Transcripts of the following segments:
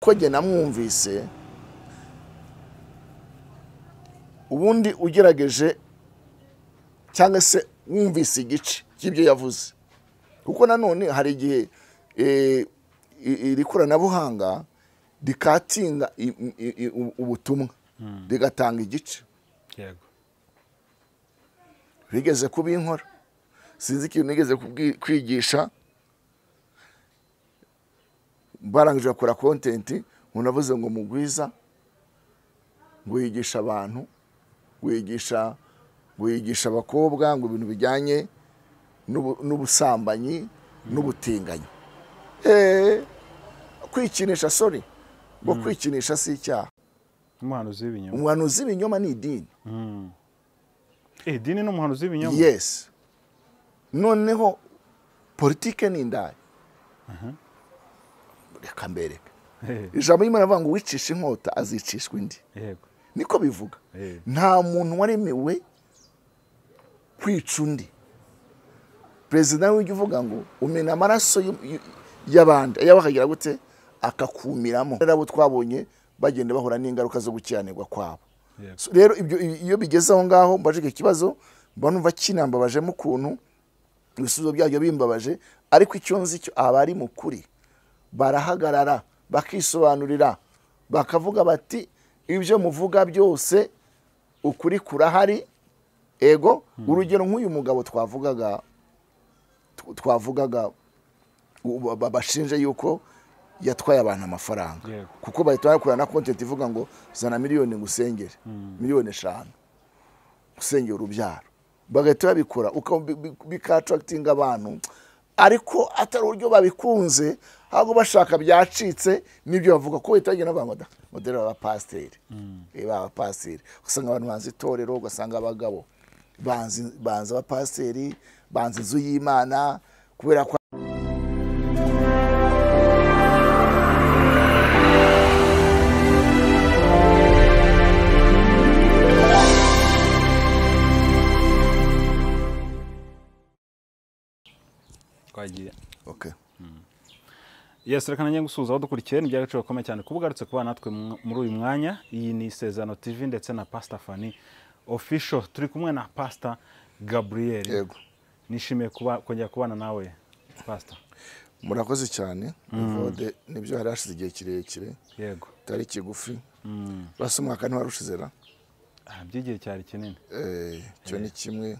ko jye namwumvise ubundi ugerageje cyangwa se wumvise igice cy'ibyo yavuze kuko nanone hari igihe iri koranabuhanga rikatinga ubutumwa rigatanga igice yego bigeze kubinkora sinzi ikintu nigeze kwigisha barangije bakora content unavuze ngo mugwiza ngo yigisha abantu wigisha abakobwa ngo ibintu bijyanye n'ubusambanyi n'ubutinganyi kwikinisha sorry ngo kwikinisha si icyaha umuhanuzi w'ibinyoma ni idini idini n'umuhanuzi w'ibinyoma yes noneho politike ni indaya reka mbereka ijambo y'Imana avuga ngo wicisha inkota azicishwa indi yego niko bivuga nta muntu waremewe kwica undi perezida w'ijya uvuga ngo umena amaraso y'abandi ayabo akagira gute akakumiramo rero abo twabonye bagenda bahura n'ingaruka zo gukiranirwa kwabo rero iyo bigeze aho ngaho mbaje ikibazo mbanumva kinambabaje mu kuntu ibisubizo byabyo bimbabaje ariko icyo nzi cyo abari mu kuri barahagarara bakisobanurira bakavuga bati ibyo muvuga byose ukuri kurahari ego urugero nk'uyu mugabo twavugaga bashinje yuko yatwaye abantu amafaranga kuko bahita bakora na content ivuga ngo zana miliyoni ngusengere miliyoni 5 usengera urubyaro bagahita babikora bikattractinga abantu ariko atari uburyo babikunze ahubwo bashaka byacitse nibyo bavuga ko itagena bangwa modelo y'abapasiteri abapasiteri usanga abantu banze itorero ugasanga abagabo banze abapasiteri banze inzu y'Imana kubera ko okay. Yes, reka nanjye gusuza aho dukurikiye ni byagaciro komeye cyane kubugarutse kuba natwe muri uyu mwanya. Iyi ni Isezerano TV ndetse na Pastor Fanny official, turi kumwe na Pastor Gabriel. Yego. Nishimiye kongera kubana nawe Pastor. Murakoze cyane. Vode nibyo harashize igihe kirekire. Yego. Tari kigufi. Basi umwaka ntiwarushize ra? Byigihe cyari kinini. Cyo ni kimwe.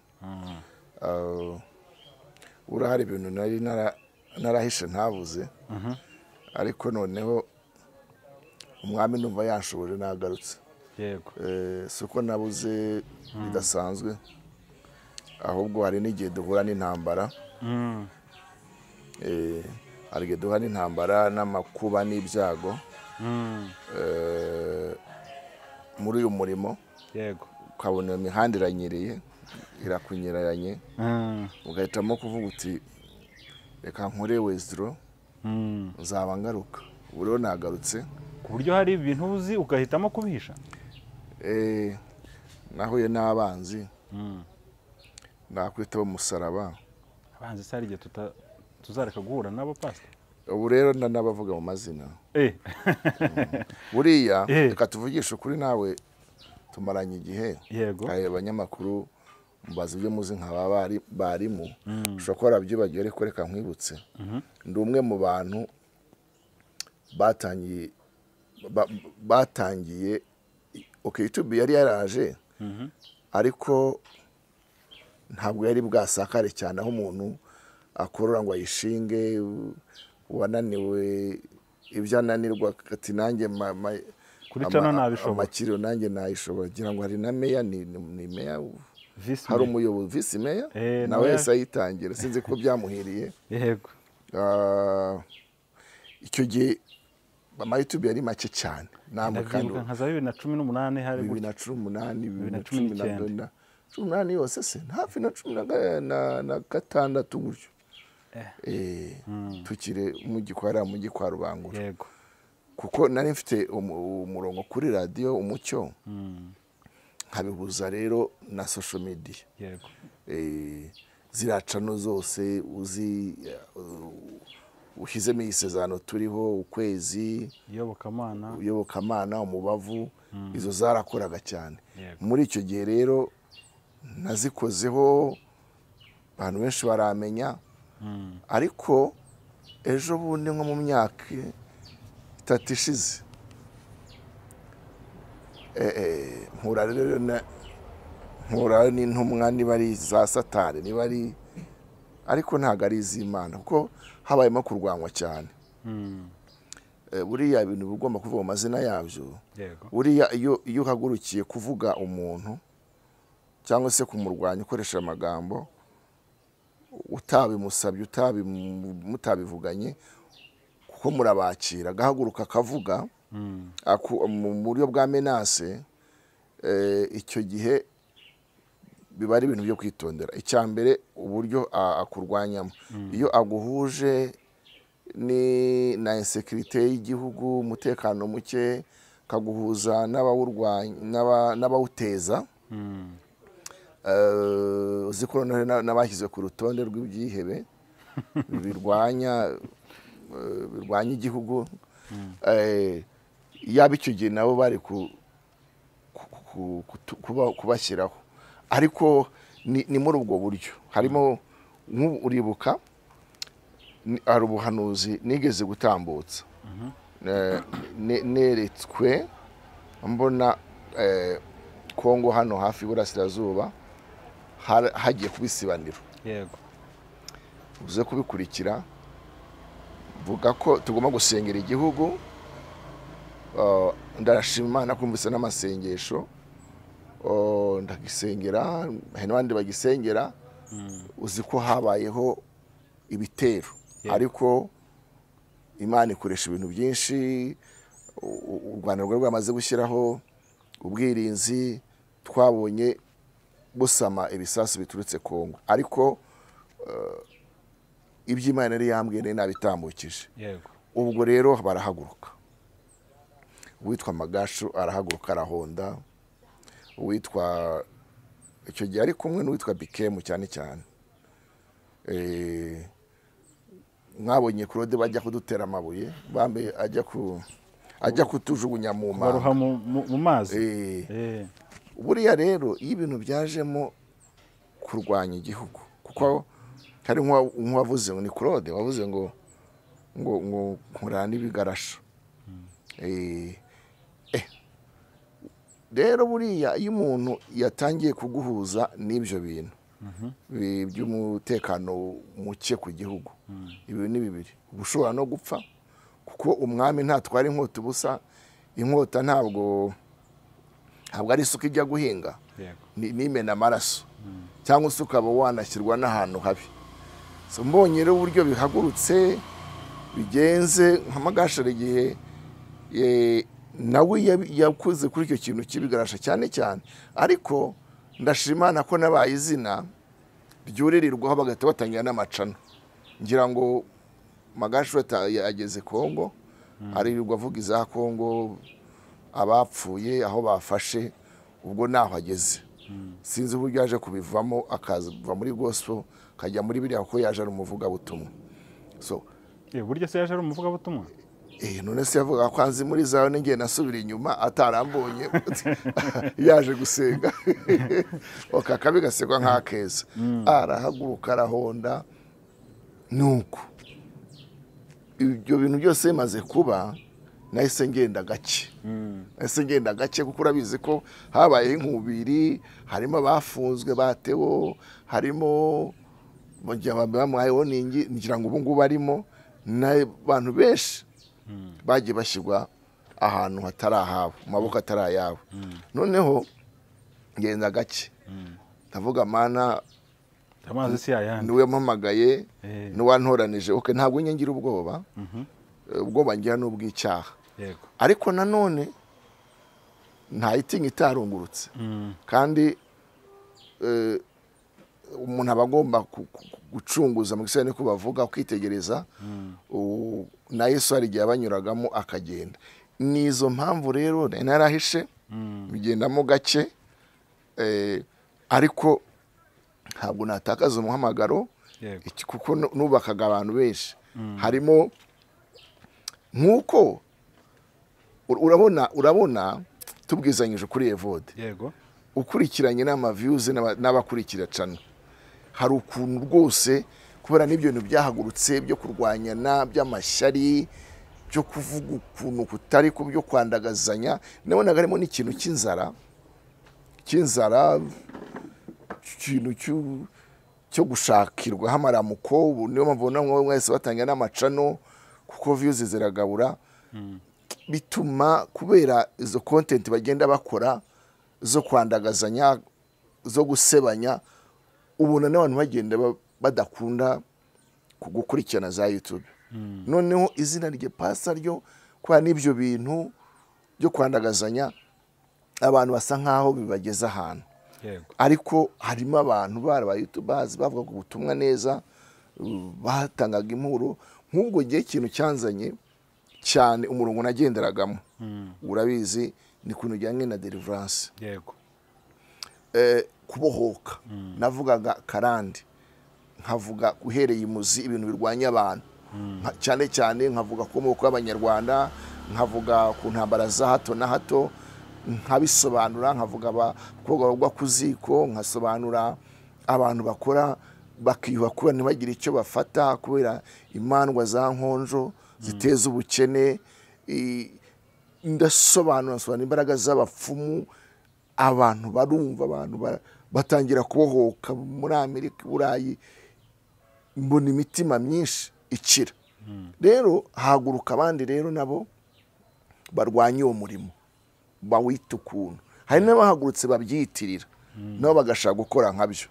Urahari ibintu nari narahishe ntavuze ariko noneho umwami numva yanshoboje nagarutse yego suko nabuze bidasanzwe ahubwo hari n'igihe duhura n'intambara hari igihe duhura n'intambara n'amakuba n'ibyago muri uyu murimo yego ukabona imihanda iranyereye irakunyeranye ugahitamo kuvuga uti reka nkore weziro nzaba ngaruka ubu rero nagarutse ku buryo hari ibintu uzi ugahitamo kubihisha nahuye n'abanzi nakwita umusaraba abanzi se hari igihe tuzareka guhura nabo Pastor ubu rero ndanabavuga mu mazina buriya reka tuvugishe ukuri nawe tumaranye igihe yego abanyamakuru mbaza ibyo muzi nk'aba barimu ushobora byibagire ariko reka nkwibutse ndi umwe mu bantu batangiye YouTube yari yaraje ariko ntabwo yari bwasakare cyane aho umuntu akorora ngo ayishinge wananiwe ibyo ananirwa ati nanjye kuri cano nabishobora amakiro nanjye nayishobora gira ngo hari na meya ni meya hari umuyobozi visi meya nawe yese ayitangira sinzi ko byamuhiriye yego icyo gihe YouTube yari make cyane namwe kandi nka za 2018 hari 2018 2019 yose se hafi na 16 gutyo tukire mu gikwa Rubangura yego kuko nari mfite umurongo kuri radio umucyo nkabibuza rero na social media yego ziracano zose uzi ushyizemo iyi sezerano turiho, ukwezi, iyobokamana, umubavu, izo zarakoraga cyane. Muri icyo gihe rero nazikozeho, abantu benshi baramenya, ariko ejo bundi nko mu myaka 3 ishize mpura n'intumwa niba ari za Satani, niba ari, ariko ntabwo ari iz'Imana, kuko habayemo kurwanywa cyane. Buriya ibintu bigomba kuvuga mu mazina yabyo. Buriya iyo uhagurukiye kuvuga umuntu cyangwa se kumurwanya ukoresha amagambo utabimusabye, mutabivuganye, kuko murabakira, agahaguruka akavuga mu buryo bwa menase, icyo gihe biba ari ibintu byo kwitondera. Icya mbere, uburyo akurwanyamo, iyo aguhuje na insekirite y'igihugu, umutekano muke, kaguhuza n'abawuteza, uzi ko n'abashyize ku rutonde rw'ibyihebe birwanya igihugu, yaba icyo gihe nabo bari kubashyiraho. Ariko ni muri ubwo buryo. Harimo uribuka, hari ubuhanuzi nigeze gutambutsa, neretswe mbona Kongo hano hafi y'Iburasirazuba hagiye kuba isibaniro. Uze kubikurikira, vuga ko tugomba gusengera igihugu. Ndashima Imana kumvise n'amasengesho, ndagisengera, hari n'abandi bagisengera. Uzi ko habayeho ibitero, ariko Imana ikoresha ibintu byinshi. U Rwanda rwari rwamaze gushyiraho ubwirinzi, twabonye busama ibisasu biturutse Kongo, ariko iby'Imana yari yambwiye nari nabitambukije. Ubwo rero barahaguruka, uwitwa Magasho arahaguruka arahonda, uwitwa icyo gihe ari kumwe n'uwitwa Bikemu cyane cyane. Mwabonye Claude bajya kudutera amabuye, bambe ajya kutujugunya mu mazi. Buriya rero iyo ibintu byajemo kurwanya igihugu, kuko hari nk'uwavuze ngo ni Claude wavuze ngo nkurana n'ibigarasho. Rero buriya iyo umuntu yatangiye kuguhuza n'ibyo bintu by'umutekano muke ku gihugu, ibi ni bibiri, ushobora no gupfa, kuko umwami ntatwara inkota ubusa. Inkota ntabwo ari isuka ijya guhinga, n'imena amaraso, cyangwa se ukaba wanashyirwa n'ahantu habi. Mbonye rero uburyo bihagurutse bigenze, nka Magashara igihe nawe yakuze kuri icyo kintu kibigarasha cyane cyane, ariko ndashimana ko nabaye izina ryuririrwaho bagahita batangira n'amacana. Ngira ngo Magashara yageze Kongo, aririrwa avuga iza Kongo, abapfuye, aho bafashe, ubwo naho ageze. Sinzi uburyo yaje kubivamo, akava muri gospel akajya muri biriya, kuko yaje ari umuvugabutumwa. Burya se yaje ari umuvugabutumwa? None se yavuga ko anzi muri zawe, n'ingiye nasubira inyuma atarambonye yaje gusenga. Akabi gasekwa nk'akeza, arahaguruka arahonda. Nuko ibyo bintu byose bimaze kuba, nahise ngenda gake, kuko urabizi ko habaye inkubiri, harimo abafunzwe batewo, harimo bamuhayeho ngira ngo ubu ngubu barimo n'abantu benshi bagiye bashyirwa ahantu hatari ahabo, mu maboko atari ayabo. Noneho ngenda gake, ndavuga Mana, amazi si yayandi, niwe mpamagaye, n'uwantoranije. Ntabwo ngira ubwoba, ubwoba ngira n'ubw'icyaha, ariko nanone nta itinga itarungurutse. Kandi umuntu aba agomba gucunguza, mu gisirikare niko bavuga, kwitegereza. Na Yesu hari igihe abanyuragamo akagenda. Nizo mpamvu rero narahishe, bigendamo gake, ariko ntabwo natakaza umuhamagaro, kuko nubakaga abantu benshi. harimo nk'uko urabona tubwizanyije kuri Evode yego ukurikiranye n'ama-views n'abakurikira cano hari ukuntu rwose kubera n'ibyo bintu byahagurutse byo kurwanyana by'amashyari byo kuvuga ukuntu kutari ku byo kwandagazanya nabonaga harimo n'ikintu cy'inzara ikintu cyo gushakirwa hamaramuko ubu niyo mpamvu namwe mwese batangira n'amacano kuko views ziragabura bituma kubera izo content bagenda bakora zo kwandagazanya zo gusebanya ubona n'abantu bagenda badakunda kugukurikirana za YouTube noneho izina rye pasa ryo kwa n'ibyo bintu byo kwandagazanya abantu basa nkaho bibageza ahantu ariko harimo abantu ba YouTubers bavuga ubutumwa neza batangaga impuro nk'ubwo gihe ikintu cyanzanye cyane umurongo nagenderagamo urabizi ni kuntu jyanye na deliverance yego kubohoka navugaga karandi nkavuga uhereye imuzi ibintu birwanya abantu cyane cyane nkavuga ko mu y'abanyarwanda nkavuga ku ntambara za hato na hato nkabisobanura nkavuga abakobwa bagwa ku ziko nkasobanura abantu bakora bakiyuha kuba ntibagire icyo bafata kubera imandwa za nkonjo ziteza ubukene ndasobanura imbaraga z'abapfumu abantu barumva abantu batangira kubohoka muri Amerika Burayi mbona imitima myinshi ikira rero haguruka abandi rero nabo barwanya uwo murimo bawita ukuntu hari n'abahagurutse babyitirira nabo bagashaka gukora nkabyo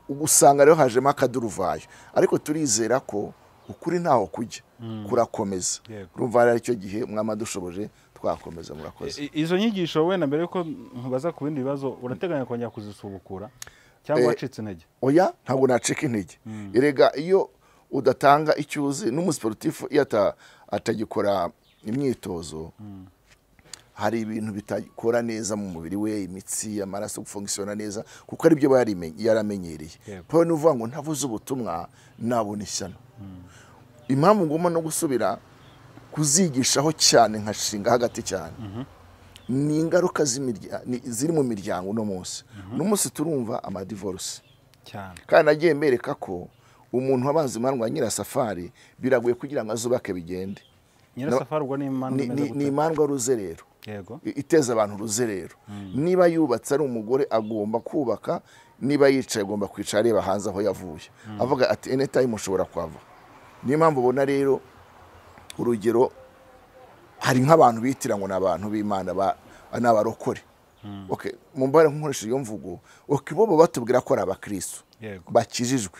usanga rero hajemo akaduruvayo ariko turizera ko ukuri ntaho kujya kurakomeza urumva ari cyo gihe mwama dushoboje twakomeza murakoze izo nyigisho wenda mbere yuko nkubaza ku bindi bibazo urateganya kongera kuzisubukura cyangwa wacitse intege oya ntabwo nacika intege erega iyo udatanga icyuzi n'umusportif iyo atagikora imyitozo hari ibintu bitakora neza mu mubiri we imitsi amaraso gufunkisiona neza kuko ari byo yaramenyereye paul nuvuga ngo ntavuze ubutumwa nabona ishyano impamvu ngoma no gusubira kuzigishaho cyane nkashinga hagati cyane ni ingaruka ziri mu miryango no munsi turumva ama divorce cyane kandi nagiye mbereka ko umuntu wabanze imandwa Nyirasafari biragoye kugira ngo azubake bigende Nyirasafari ubwo ni imandwa ruzerero yego iteza abantu ruzerero niba yubatse ari umugore agomba kubaka niba yicaye agomba kwicara areba hanze aho yavuye avuga ati anytime ushobora kwava niyo mpamvu ubona rero urugero hari nk'abantu bitira ngo n'abantu b'Imana n'abarokore okay mumbare nkoresha iyo mvugo okay bo batubwira ko ari abakristo bakijijwe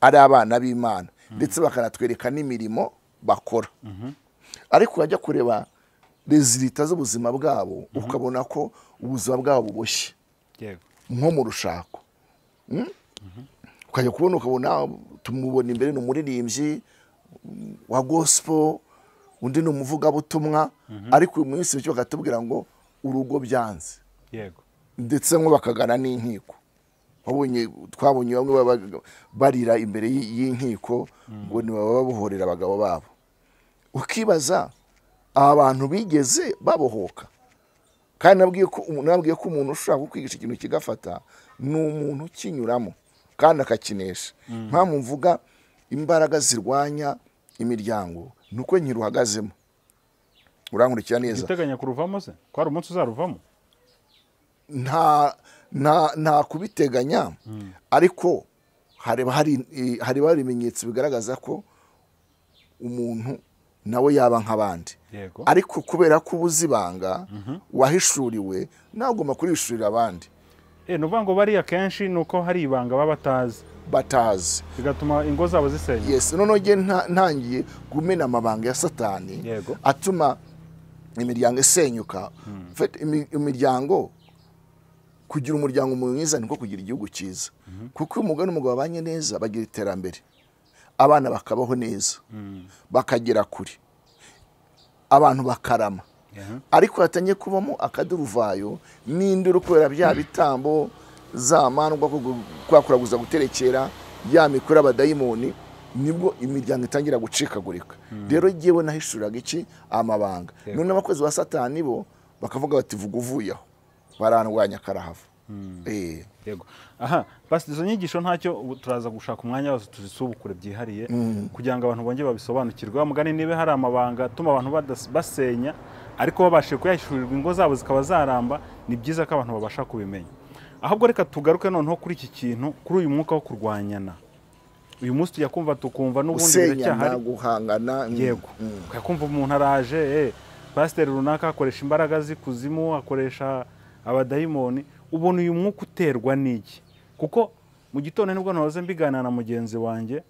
ari abana b'Imana ndetse bakanatwereka n'imirimo bakora ariko wajya kureba rezilita z'ubuzima bwabo ukabona ko ubuzima bwabo buboshye nko mu rushako ukajya ukabona tumubona imbere n'umuririmbyi wa gospel undi n'umuvugabutumwa ariko uyu munsi cyo bakatubwira ngo urugo byanze ndetse ngo bakagana n'inkiko twabonye bamwe barira imbere y'inkiko ngo ni baba babohorera abagabo babo ukibaza abantu bigeze babohoka kandi nabwiye ko umuntu ushaka kwigisha ikintu kigafata ni umuntu kinyuramo kandi akakinesha mpamvu mvuga imbaraga zirwanya imiryango nuko nkiruhagazemo urankurikira neza uteganya kuruvamo se ko ari umunsi uzaruvamo nta kubiteganya ariko hari ibimenyetso bigaragaza ko umuntu nawe yaba nk'abandi ariko kubera ko ubuzibanga wahishuriwe nagomba kurishurira abandi nuvuga ngo bariya kenshi nuko hari ibanga baba batazi bigatuma ingo zabo zisenyuka yes none ntangiye gumena amabanga ya Satani atuma imiryango isenyuka imiryango kugira umuryango mwiza niko kugira igihugu cyiza kuko umugabo n'umugabo babanye neza bagira iterambere abana bakabaho neza bakagera kuri abantu bakarama ariko hatanye kubamo akaduruvayo n'induru kubera bya bitambo zamandwa kwakuraguza guterekera ya mikura abadayimoni nibwo imiryango itangira gucikagurika. Rero jyewe nahishuriraga iki amabanga. None abakozi ba Satani bo bakavuga bati vuga uvuyeho, barandwanya karahava. Yego. Aha, basi izo nyigisho ntacyo turaza gushaka umwanya wose tuzisubukure byihariye kugira ngo abantu bongere babisobanukirwe. Mugani nibe hari amabanga atuma abantu basenya ariko babashije kuyashurirwa ingo zabo zikaba zaramba, ni byiza ko abantu babasha kubimenya. Ahubwo reka tugaruke noneho kuri iki kintu, kuri uyu mwuka wo kurwanyana. Uyu munsi tujya kumva tukumva n'ubundi biracyahari guhangana. Yego. Ukakumva umuntu araje pasiteri runaka akoresha imbaraga z'ikuzimu, akoresha abadayimoni. Ubona uyu mwuka uterwa n'iki? Kuko mu gitondo nibwo nahoze mbigana na mugenzi wanjye,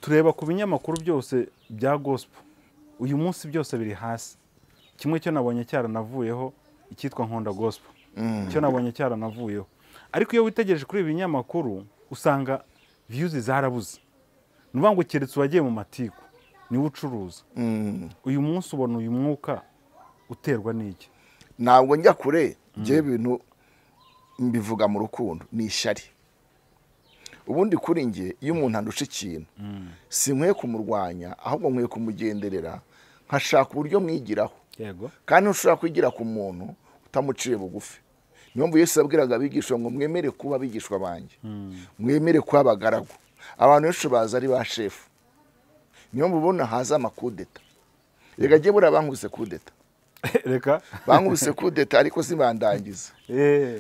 tureba ku binyamakuru byose bya gospel uyu munsi byose biri hasi. Kimwe cyo nabonye cyaranavuyeho icyitwa Nkunda Gospel, cyo nabonye cyaranavuyeho. Ariko iyo witegereje kuri ibi binyamakuru usanga views zarabuze. Nuvuga ngo keretse wagiye mu matiku niwe ucuruza. Uyu munsi ubona uyu mwuka uterwa n'iki? Ntabwo njya kure, je ibintu mbivuga mu rukundo, ni ishyari. Ubundi kuri nge iyo umuntu andusha ikintu sinkwiye kumurwanya, ahubwo nkwiye kumugenderera nkashaka uburyo mwigiraho. Yego. Kandi ushobora kwigira ku muntu utamuciye bugufi. Niyo mpamvu Yesu yabwiraga abigishwa ngo mwemere kuba abigishwa banjye, mwemere kuba abagaragu. Abantu benshi baza ari ba shefu. Niyo mpamvu ubona haza amakudeta. Reka jye buriya bankubise kudeta. Reka bankubise kudeta ariko sibandangiza.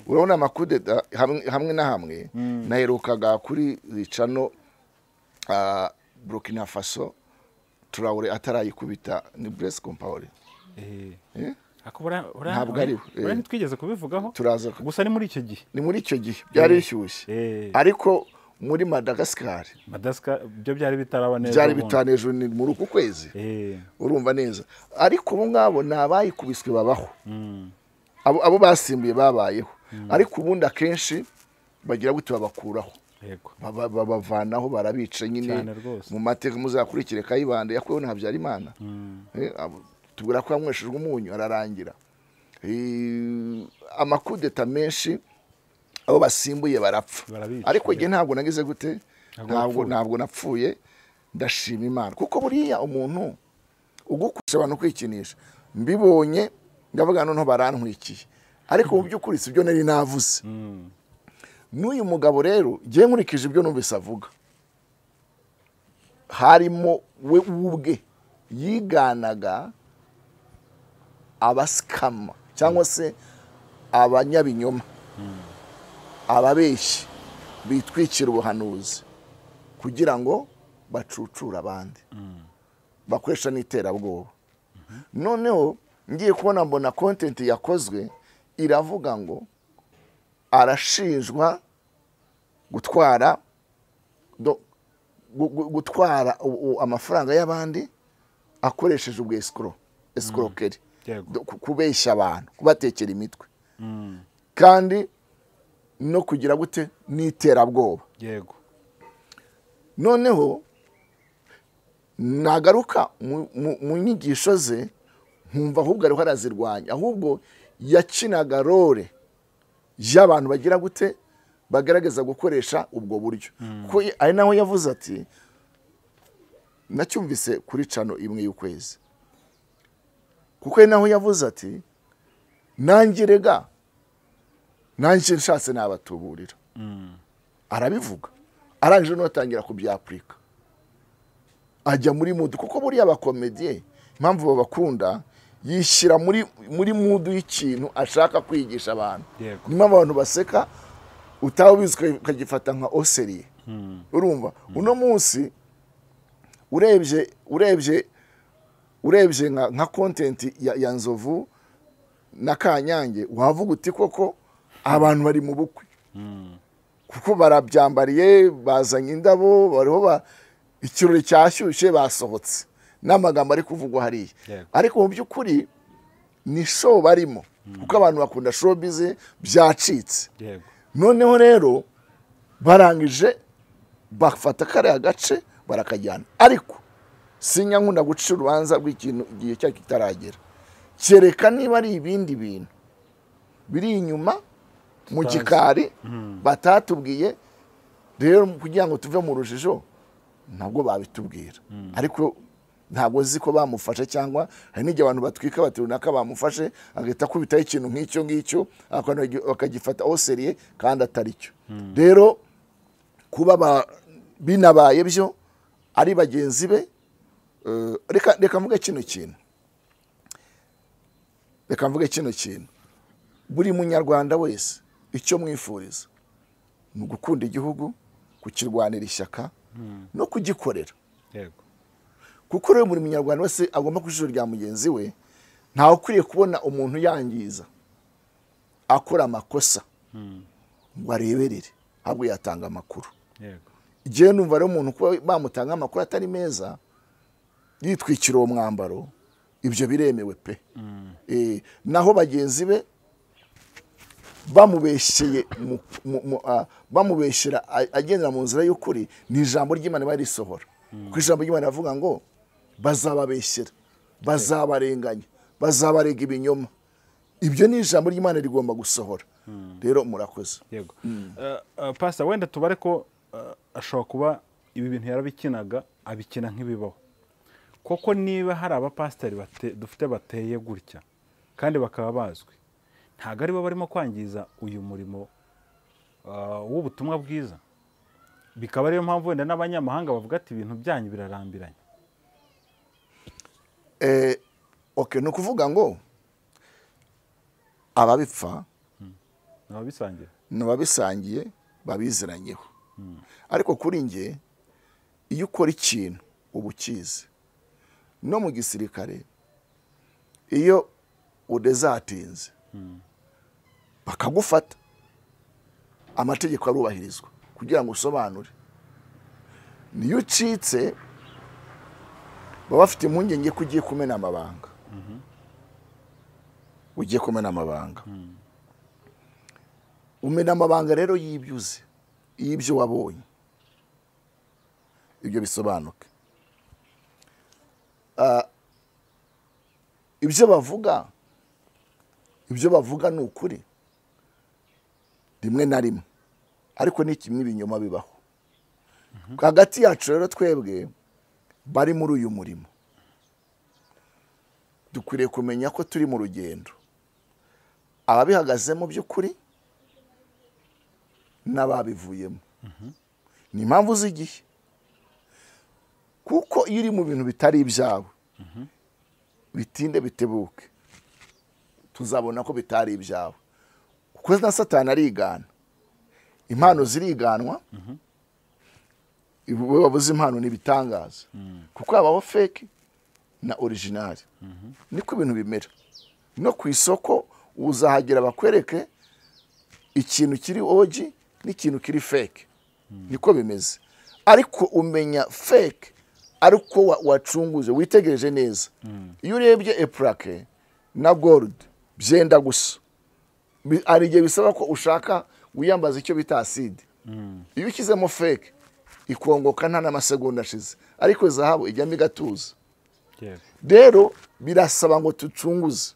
Urabona amakudeta hamwe na hamwe naherukaga kuri Ricano Burkina Faso Traoré atarayikubita ni Blaise Compaoré. Ntabwo ari we ntitwigeze kubivugaho, turaza gusa ni muri icyo gihe, ni muri icyo gihe byari bishyushye. Ariko muri Madagascar byo byari bitaraba neza, byari bitanejo ni muri uku kwezi. Urumva neza. Ariko ubu ngabo nabayikubiswe babaho, abo basimbuye babayeho. Ariko ubundi akenshi bagira gute babakuraho, babavanaho, barabica nyine. Mu mateka muzakurikire Kayibanda yakweho na Habyarimana, tubura ko yamweshejwe umunyu ararangira. Amakudeta menshi abo basimbuye barapfa. Ariko nge ntabwo nagize gute, ntabwo napfuye. Ndashima Imana kuko buriya umuntu ugukusha abantu kwikinisha mbibonye ndavuga noneho barantwikiye, ariko mu by'ukuri sibyo nari navuze. N'uyu mugabo rero ngiye nkurikije ibyo numvise avuga, harimo we ubwe yiganaga abasikama cyangwa se abanyabinyoma, ababeshyi bitwikira ubuhanuzi kugira ngo bacucura abandi, bakoresha n'iterabwoba. Noneho ngiye kubona mbona content yakozwe iravuga ngo arashinjwa gutwara amafaranga y'abandi akoresheje ubwo escroquerie, kubeshya abantu, kubatekera imitwe, kandi no kugira gute n'iterabwoba. Yego. Noneho nagaruka mu nyigisho ze nkumva ahubwo ariho arazirwanya, ahubwo yakinaga role y'abantu bagira gute bagaragaza gukoresha ubwo buryo. Kuko ari naho yavuze ati, nacyumvise kuri cano imwe y'ukwezi, kuko ari naho yavuze ati nanjye rega nanjye nshatse nabatuburira. Arabivuga arangije no atangira kubyapurika, ajya muri mood. Kuko buriya abakomediye impamvu babakunda, yishyira muri mood y'ikintu ashaka kwigisha abantu. Nyuma abantu baseka utaho bizwe ukagifata nka oseriye. Urumva uno munsi urebye nka content ya Nzovu na Kanyange, wavuga uti koko abantu bari mu bukwe, kuko barabyambariye, bazanye indabo, bariho ikirori cyashyushye, basohotse n'amagambo ari kuvugwa hariya. Ariko mu by'ukuri ni show barimo, kuko abantu bakunda showbiz byacitse. Noneho rero barangije bafata kariya gace barakajyana. Ariko sinya nkunda guca urubanza rw'ikintu igihe cyacyo kitaragera, kereka niba ari ibindi bintu biri inyuma mu gikari batatubwiye, rero kugira ngo tuve mu rujijo ntabwo babitubwira ariko ntabwo zi ko bamufashe cyangwa hari n'igihe abantu batwika bati runaka bamufashe agahita akubitaho ikintu nk'icyo ngicyo bakagifata au seriye kandi atari cyo rero kuba binabaye byo ari bagenzi be reka mvuge kino kintu buri munyarwanda wese icyo mwifuriza ni ugukunda igihugu kukirwanira ishyaka no kugikorera kuko rero buri munyarwanda wese agomba ku ijisho rya mugenzi we ntawe ukwiriye kubona umuntu yangiza akora amakosa ngo areberere ahubwo yatanga amakuru igihe numva rero umuntu kuba bamutanga amakuru atari meza yitwikira uwo mwambaro ibyo biremewe pe naho bagenzi be bamubeshyera agendera mu nzira y'ukuri ni ijambo ry'Imana barisohora kuko ijambo ry'Imana rivuga ngo bazababeshyera bazabarenganya bazabarega ibinyoma ibyo ni ijambo ry'Imana rigomba gusohora rero murakoze yego pastor wenda tubare ko ashobora kuba ibi bintu yarabikinaga abikina nk'ibibaho koko niba hari abapasiteri dufite bateye gutya kandi bakaba bazwi ntabwo aribo barimo kwangiza uyu murimo w'ubutumwa bwiza bikaba ariyo mpamvu wenda n'abanyamahanga bavuga ati ibintu byanyu birarambiranye ni ukuvuga ngo ababipfa n'ababisangiye babiziranyeho ariko kuri njye iyo ukora ikintu uba ukizi no mu gisirikare iyo udezatinze bakagufata amategeko arubahirizwa kugira ngo usobanure niyo ucitse baba bafite impungenge ko ugiye kumena amabanga umena amabanga rero y'ibyuze y'ibyo wabonye ibyo bisobanuke ibyo bavuga ni ukuri rimwe na rimwe ariko ni kimwe ibinyoma bibaho hagati yacu rero twebwe bari muri uyu murimo dukwiriye kumenya ko turi mu rugendo ababihagazemo by'ukuri n'ababivuyemo ni impamvu z'igihe kuko iyo uri mu bintu bitari ibyawe bitinde bitebuke tuzabona ko bitari ibyawe kuko na Satani arigana impano ziriganwa bavuze impano n'ibitangaza kuko habaho fake na original niko ibintu bimera no ku isoko uzahagera bakwereke ikintu kiri oji n'ikintu kiri fake niko bimeze ariko umenya fake ariko wacunguje witegereje neza iyo urebye eplake na gold byenda gusa ari igihe bisaba ko ushaka wiyambaza icyo bita acide iyo ukizemo fake ikongoka nta n'amasegonda ashize ariko zahabu ijyamo igatuza rero birasaba ngo tucunguze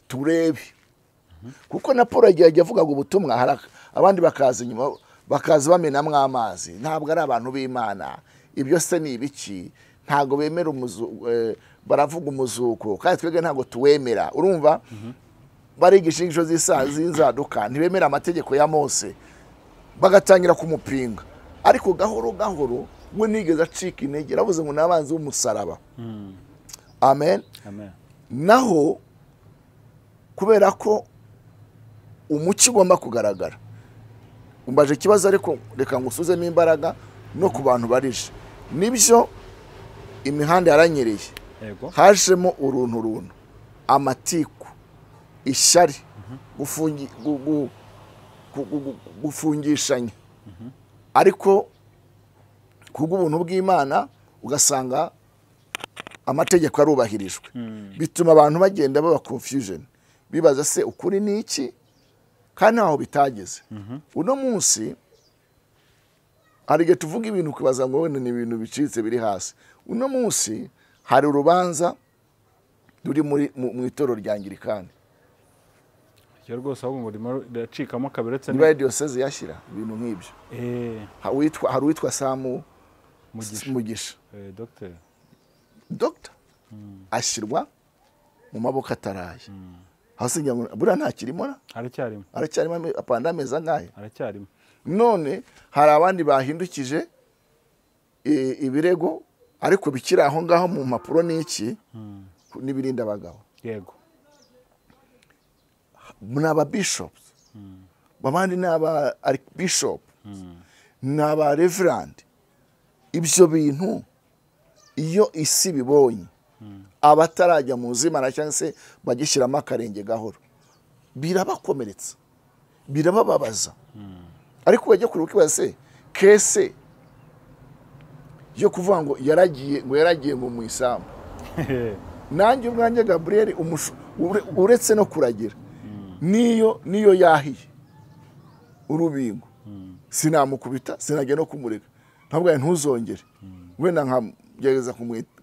turebe kuko na Paul yagiye avuga ngo ubutumwa haraka abandi bakaza inyuma bakaza bamenamwe amazi ntabwo ari abantu b'Imana ibyo se ni ibiki ntago bemera baravuga umuzuko kandi twebwe ntago tuwemera urumva barigisha ingisho z'inzaduka ntibemera amategeko ya Mose bagatangira kumupinga ariko gahoro gahoro we nigeze acika intege ravuze ngo nabanze w'umusaraba amen naho kubera ko umucyo ugomba kugaragara umbaje ikibazo ariko reka ngusuzemo imbaraga no ku bantu barije nibyo imihanda yaranyereye hajemo uruntu amatiku ishyari gufungishanya ariko kubw'ubuntu bw'Imana ugasanga amategeko arubahirijwe bituma abantu bagenda baba confusion bibaza se ukuri ni iki kandi aho bitageze uno munsi hari igihe tuvuga ibintu kubaza ngo wenda ni ibintu bicitse biri hasi uno munsi hari urubanza ruri mu itoro rya Anglikani cyo rwose ahubwo umurimo uracikamo kabiri uretse niba diyoseze yashyira ibintu nk'ibyo hari uwitwa Samu Mugisha Dr ashyirwa mu maboko ataraye hasi ngo buriya ntakirimo aracyarimo apanda ameza angahe aracyarimo none hari abandi bahindukije ibirego ariko bikiri aho ngaho mu mpapuro n'iki n'ibirinda abagabo yego n'aba bishops babandi n'aba archbishop n'aba reverend ibyo bintu iyo isi bibonye abatarajya mu zimana cyangwa se bagishyiramo akarenge gahoro birabakomeretsa birabababaza ariko wajya kuruka ibaze kese yo kuvuga ngo yaragiye mu isambu nanjye ubwanjye Gabriel uretse no kuragira niyo yahiye urubingo sinamukubita sinajya no kumureka ntabwo ntuzongere wenda nkagerageza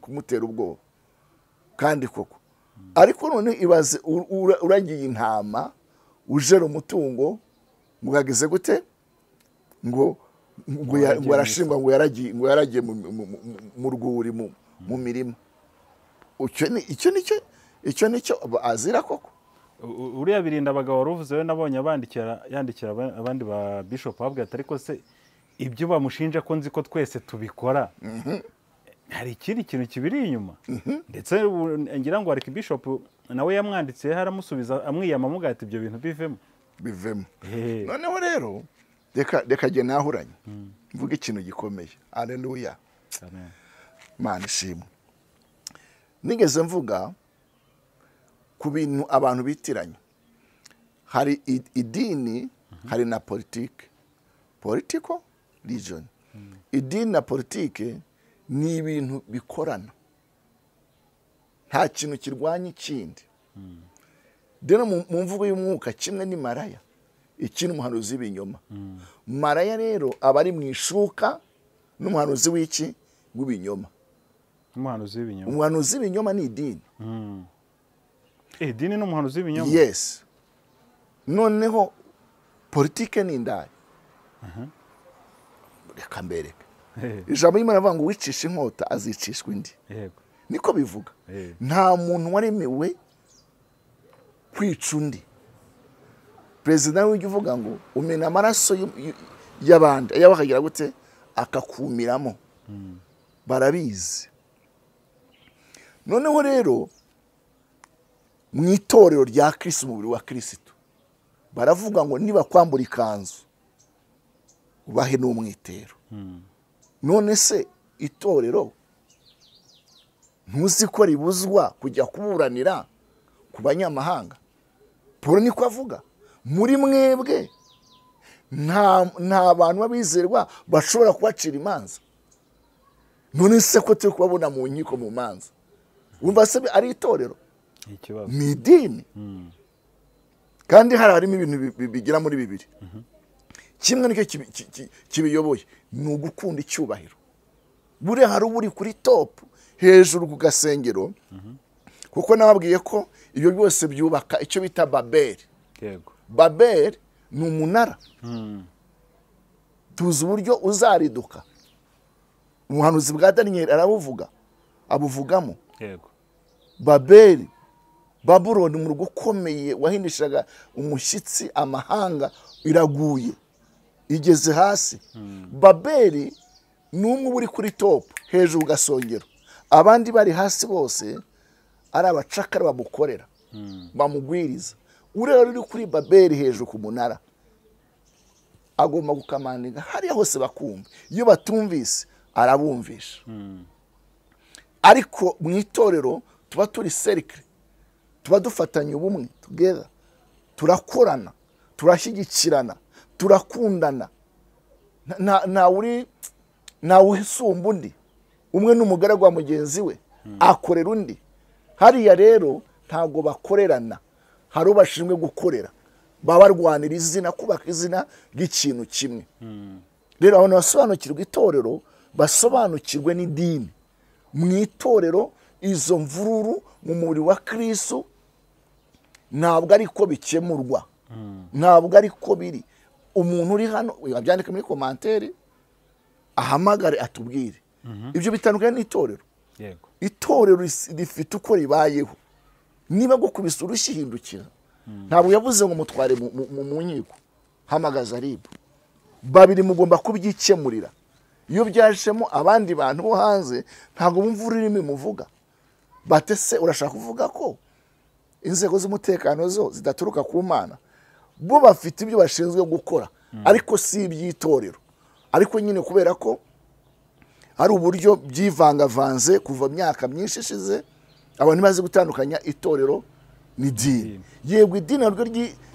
kumutera ubwoba kandi koko ariko none ibaze uragiye intama ujera umutungo mugageze gute ngo arashingwa ngo yaragiye mu rwuri mu mirima icyo nicyo azira koko uriya birinda abagabo waruvuze we nabonye yandikira abandi ba bishop babwira ariko se ibyo bamushinja ko nzi ko twese tubikora hari ikindi kintu kibiri inyuma ndetse ngira ngo archbishop nawe yamwanditse haramusubiza amwiyama amuga ati ibyo bintu bivemo noneho rero reka jye nahuranye mvuga ikintu gikomeye haleluya amen Mana ishimwe nigeze mvuga ku bintu abantu bitiranye hari idini hari na political religion idini na politike ni ibintu bikorana nta kintu kirwanya ikindi rero mu mvugo y'umwuka kimwe ni maraya ikindi umuhanuzi w'ibinyoma maraya rero aba ari mu ishuka n'umuhanuzi w'iki w'ibinyoma umuhanuzi w'ibinyoma ni idini idini n'umuhanuzi w'ibinyoma yes noneho politike ni indaya reka mbereke ijambo y'Imana avuga ngo wicisha inkota azicishwa indi niko bivuga nta muntu waremewe kwica undi perezida w'ijya uvuga ngo umena amaraso y'abandi ayaho akagira gute akakumiramo barabizi noneho rero mu itorero rya Kristo umubiri wa Kristo baravuga ngo niba kwambura ikanzu ubahe n'umwitero none se itorero ntuzi ko ribuzwa kujya kuburanira ku banyamahanga Paul niko avuga muri mwebwe nta bantu babizerwa bashobora kubacira imanza none se ko turi kubabona mu nkiko mu manza wumva se ari itorero ni idini kandi harimo ibintu bigira muri bibiri kimwe nicyo kibiyoboye ni ugukunda icyubahiro buriya hari uri kuri top hejuru ku gasengero kuko nababwiye ko ibyo byose byubaka icyo bita Babeli Babeli ni umunara tuzi uburyo uzariduka umuhanuzi bwa Daniel arabuvuga abuvugamo Babeli Babuloni mu rugo ukomeye wahindishaga umushyitsi amahanga iraguye igeze hasi Babeli ni umwe uri kuri top hejuru gasongero abandi bari hasi bose ari abacakara bamukorera bamugwiriza urero ruri kuri Babeli hejuru ku munara agomba gukamaniga hariya hose bakumva iyo batumvise arabumvisha ariko mu itorero tuba turi cercle tuba dufatanye ubumwe together turakorana turashyigikirana turakundana nta wisumba undi umwe n'umugaragu wa mugenzi we akorera undi hariya rero ntago bakorerana hari ubashinzwe gukorera baba barwanira izina kubaka izina ry'ikintu kimwe rero abantu basobanukirwa itorero basobanukirwe n'idini mu itorero izo mvururu mu mubiri wa Kristo ntabwo ariko bikemurwa ntabwo ariko biri. Umuntu uri hano abyandika muri komantere ahamagare atubwire. Ibyo bitandukanye n'itorero. Yego. Itorero rifite uko ribayeho. Niba gukubisa urushihindukira ntabwo yavuze ngo mutware mu nkiko, hamagaza RIB. Babiri mugomba kubyikemurira. Iyo byajemo abandi bantu bo hanze ntabwo bumva ururimi muvuga. Batese urashaka kuvuga ko inzego z'umutekano zo zidaturuka ku Mana? Bo bafite ibyo bashinzwe gukora, ariko si iby'itorero. Ariko nyine kubera ko hari uburyo byivangavanze kuva myaka myinshi ishize, abantu bazi gutandukanya itorero n'idini. Yego idini naryo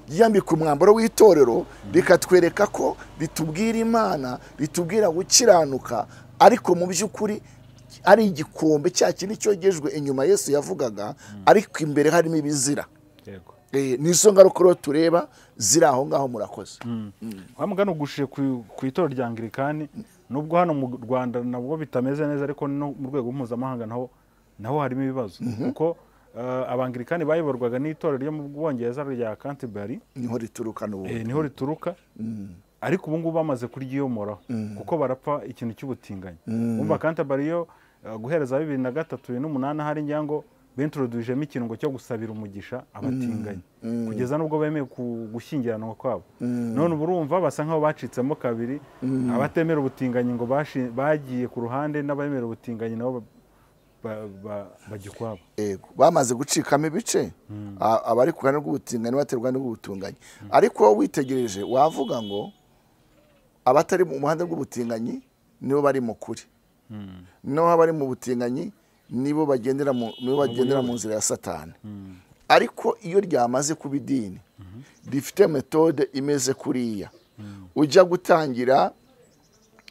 ryambika umwambaro w'itorero rikatwereka ko ritubwira Imana, ritubwira gukiranuka, ariko mu by'ukuri ari igikombe cya kindi cyogejwe inyuma Yesu yavugaga, ariko imbere harimo ibizira. Yego. Nizo ngaruka tureba ziri aho ngaho. Murakoze. Wamugana ugushije ku itorero rya Anglikani, nubwo hano mu Rwanda nabwo bitameze neza, ariko no mu rwego mpuzamahanga naho harimo ibibazo, kuko Abanglikani bayoborwaga n'itorero ryo mu Bwongereza rya Canterbury, niho rituruka. Ariko ubu ngubu bamaze kuryiyomoraho kuko barapfa ikintu cy'ubutinganyi. Umva Canterbury yo guhereza 2003-2008 hari nyango bintrodujemo ikintu cyo gusabira umugisha abatinganyi kugeza nubwo bemeye gushyingiranwa kwabo. None urumva basa nkaho bacitsemo kabiri, abatemera ubutinganyi ngo bagiye ku ruhande, n'abemera ubutinganyi nabo bagikwabo. Yego, bamaze gucikamo ibice. Abari ku ruhande rw'ubutinganyi baterwa n'ubutunganye. Ariko witegereje wavuga ngo abatari mu muhanda rw'ubutinganyi nibo bari mu kuri, no abari mu butinganyi nibo bagendera mu nzira ya Satani. Ariko iyo ryamaze kuba idini rifite metode imeze kuriya, ujya gutangira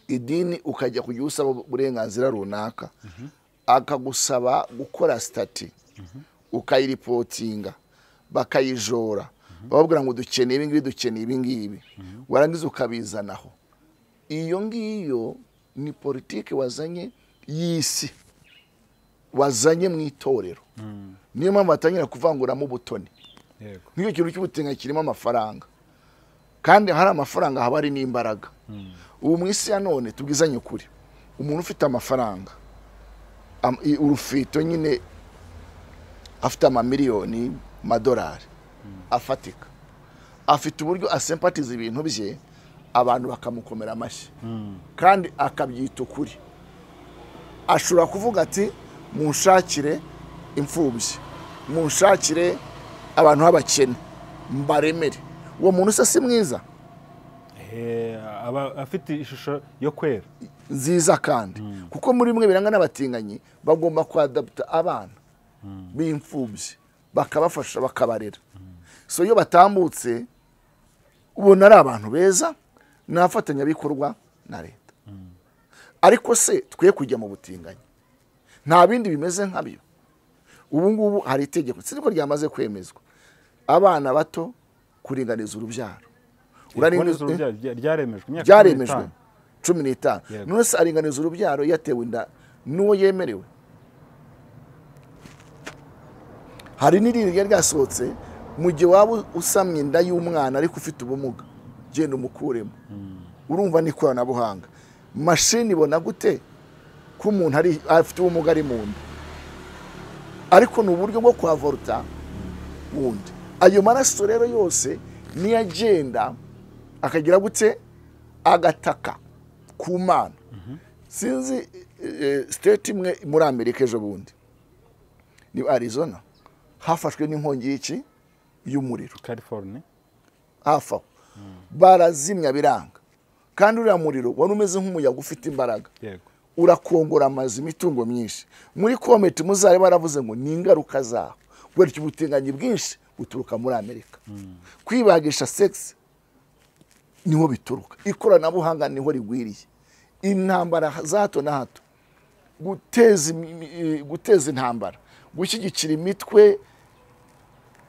idini ukajya kujya usaba uburenganzira runaka, akagusaba gukora stati, ukayiripotinga, bakayijora, bababwira ngo dukeneye ibi ngibi, dukeneye ibi ngibi, warangiza ukabizanaho. Iyo ngiyo ni politiki wazanye y'isi, wazanye mu itorero. Niyo mpamvu batangira kuvanguramo ubutoni. Niyo kintu cy'ubutinganyi kirimo amafaranga, kandi hari amafaranga haba hari n'imbaraga. Ubu mu isi ya none tubwizanye ukuri, umuntu ufite amafaranga, urufito nyine afite amamiliyoni madolari afatika, afite uburyo asempatiza ibintu bye, abantu bakamukomera amashyi kandi akabyita ukuri. Ashobora kuvuga ati munshakire imfubyi, munshakire abantu b'abakene mbaremere. Uwo muntu se si mwiza? Aba afite ishusho yo kwera nziza, kandi kuko muri mwe biranga n'abatinganyi bagomba kwadapta abana b'imfubyi, bakabafasha bakabarera. So iyo batambutse ubona ari abantu beza n'abafatanyabikorwa na leta. Ariko se twe kujya mu butinganyi, nta bindi bimeze nkabyo. Ubu ngubu hari itegeko siko ryamaze kwemezwa, abana bato kuringaniza urubyaro. Ryaremejwe 15. None se aringaniza urubyaro yatewe inda n'uwo yemerewe? Hari n'irindi ryasohotse, mu gihe waba usamye inda y'umwana ariko ufite ubumuga, genda umukuremo. Urumva ni ikoranabuhanga. Mashini ibona gute ko umuntu afite ubumuga ari mu nda? Ariko ni uburyo bwo kwavorta wundi. Ayo maraso rero yose niyo agenda akagira gute, agataka ku Mana. Sinzi state imwe muri Amerika ejo bundi, ni Arizona, hafashwe n'inkongi y'iki y'umuriro. California hafa barazimya biranga, kandi uriya muriro wari umeze nk'umuyaga ufite imbaraga. Yego. Urakongora amazi, imitungo myinshi. Muri komenti muzare baravuze ngo ni ingaruka zaho, kubera ubutinganyi bwinshi buturuka muri Amerika. Kwibagisha sex niho bituruka, ikoranabuhanga niho rigwiriye, intambara za hato na hato, guteza intambara, gushyigikira imitwe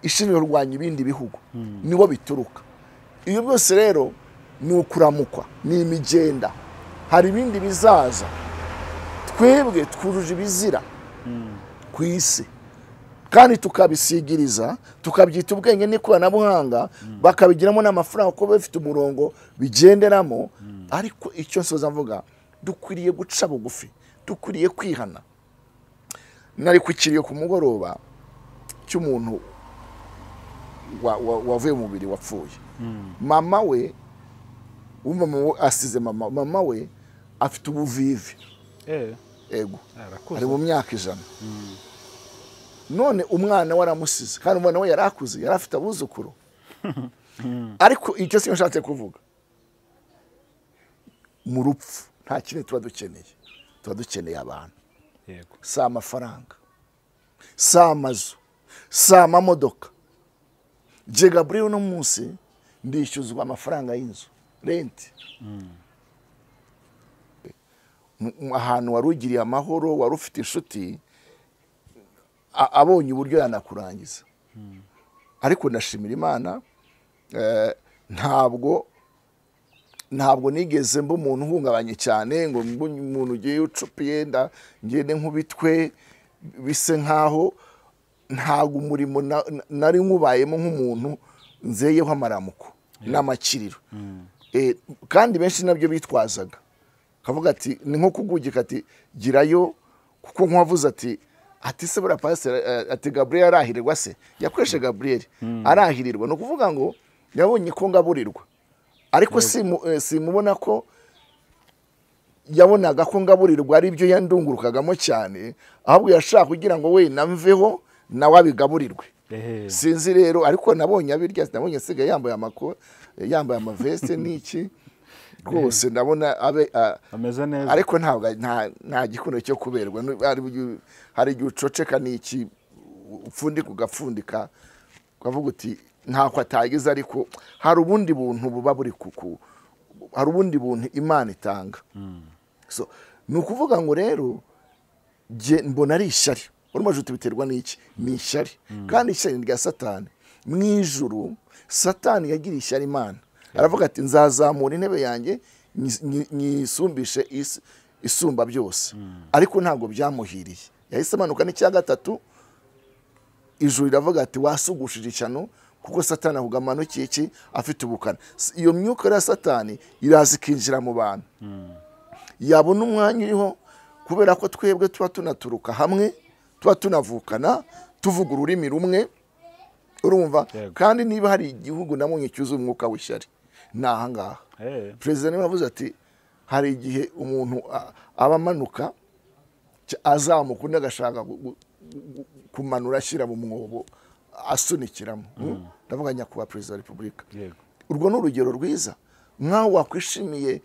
ishinzwe kurwanya ibindi bihugu, niho bituruka. Iyo byose rero ni ukuramukwa, ni imigenda. Hari ibindi bizaza, twebwe twujuje ibizira ku isi. kandi tukabisigiriza tukabyita ubwenge n'ikoranabuhanga bakabigiramo n'amafaranga kuko bafite umurongo bigenderamo ariko icyo nsoza mvuga dukwiriye guca bugufi dukwiriye kwihana nari kukiriye ku mugoroba cy'umuntu wavuye mu mubiri wapfuye mama we asize mama we afite ubuvivi ego ari mu myaka 100 none umwana waramusize kandi umwana we yarakuze yarafite abuzukuru ariko icyo cyo nshatse kuvuga mu rupfu nta kintu tuba dukeneye abantu yego sa amafaranga sa amazu sa amamodoka je Gabriel no munsi ndishyuzwa amafaranga y'inzu rent ahantu warugiriye amahoro warufite inshuti abonye uburyo yanakurangiza ariko ndashimira Imana ntabwo nigeze mba umuntu uhungabanye cyane ngo umuntu ugiye ucupiye ngende nkubitwe bise nkaho ntabwo umurimo nari nkubayemo nk'umuntu nzeyeho amaramuko n'amakiriro kandi benshi nabyo bitwazaga kavuga ati ni nko kugugika ati girayo kuko nkwavuze ati se bura pastor ati Gabriel arahirirwa se yakweshe Gabriel arahirirwa no kuvuga ngo yabonye ko ngaburirwa ariko simubona ko yabonaga ko ngaburirwa ari byo yandungurukagamo cyane ahubwo yashaka kugira ngo we namveho nawe abigaburirwe sinzi rero ariko nabonye abirya nabonye siga yambaye amaveste n'iki rwose ndabona ameze neza ariko nta gikundo cyo kuberwa hari igihe ucoceka n'iki upfundika ugapfundika ukavuga uti ntako atagize ariko hari ubundi buntu buba buri hari ubundi buntu Imana itanga so ni ukuvuga ngo rero mbona ari ishyari urumajuti biterwa n'iki ni ishyari kandi ishyari rya Satani mu ijuru Satani yagira ishyari Imana aravuga ati nzazamura intebe yanjye nyisumbishe isumba byose ariko ntabwo byamuhiriye yahise amanuka n'icya gatatu ijuru riravuga ati wasugushije icyano kuko Satani ahugamanukiye iki afite ubukana iyo myuka ya Satani iraza ikinjira mu bantu yabona umwanya uriho kubera ko twebwe tuba tunaturuka hamwe tuba tunavukana tuvuga ururimi rumwe urumva kandi niba hari igihugu namunye cyuzuye umwuka w'ishyari nahangaha president yavuze ati hari igihe umuntu abamanuka azamuka undi agashaka kumanura ashyira mu mwobo asunikiramo ndavuga nyakubahwa perezida wa repubulika urwo ni urugero rwiza nkaho wakwishimiye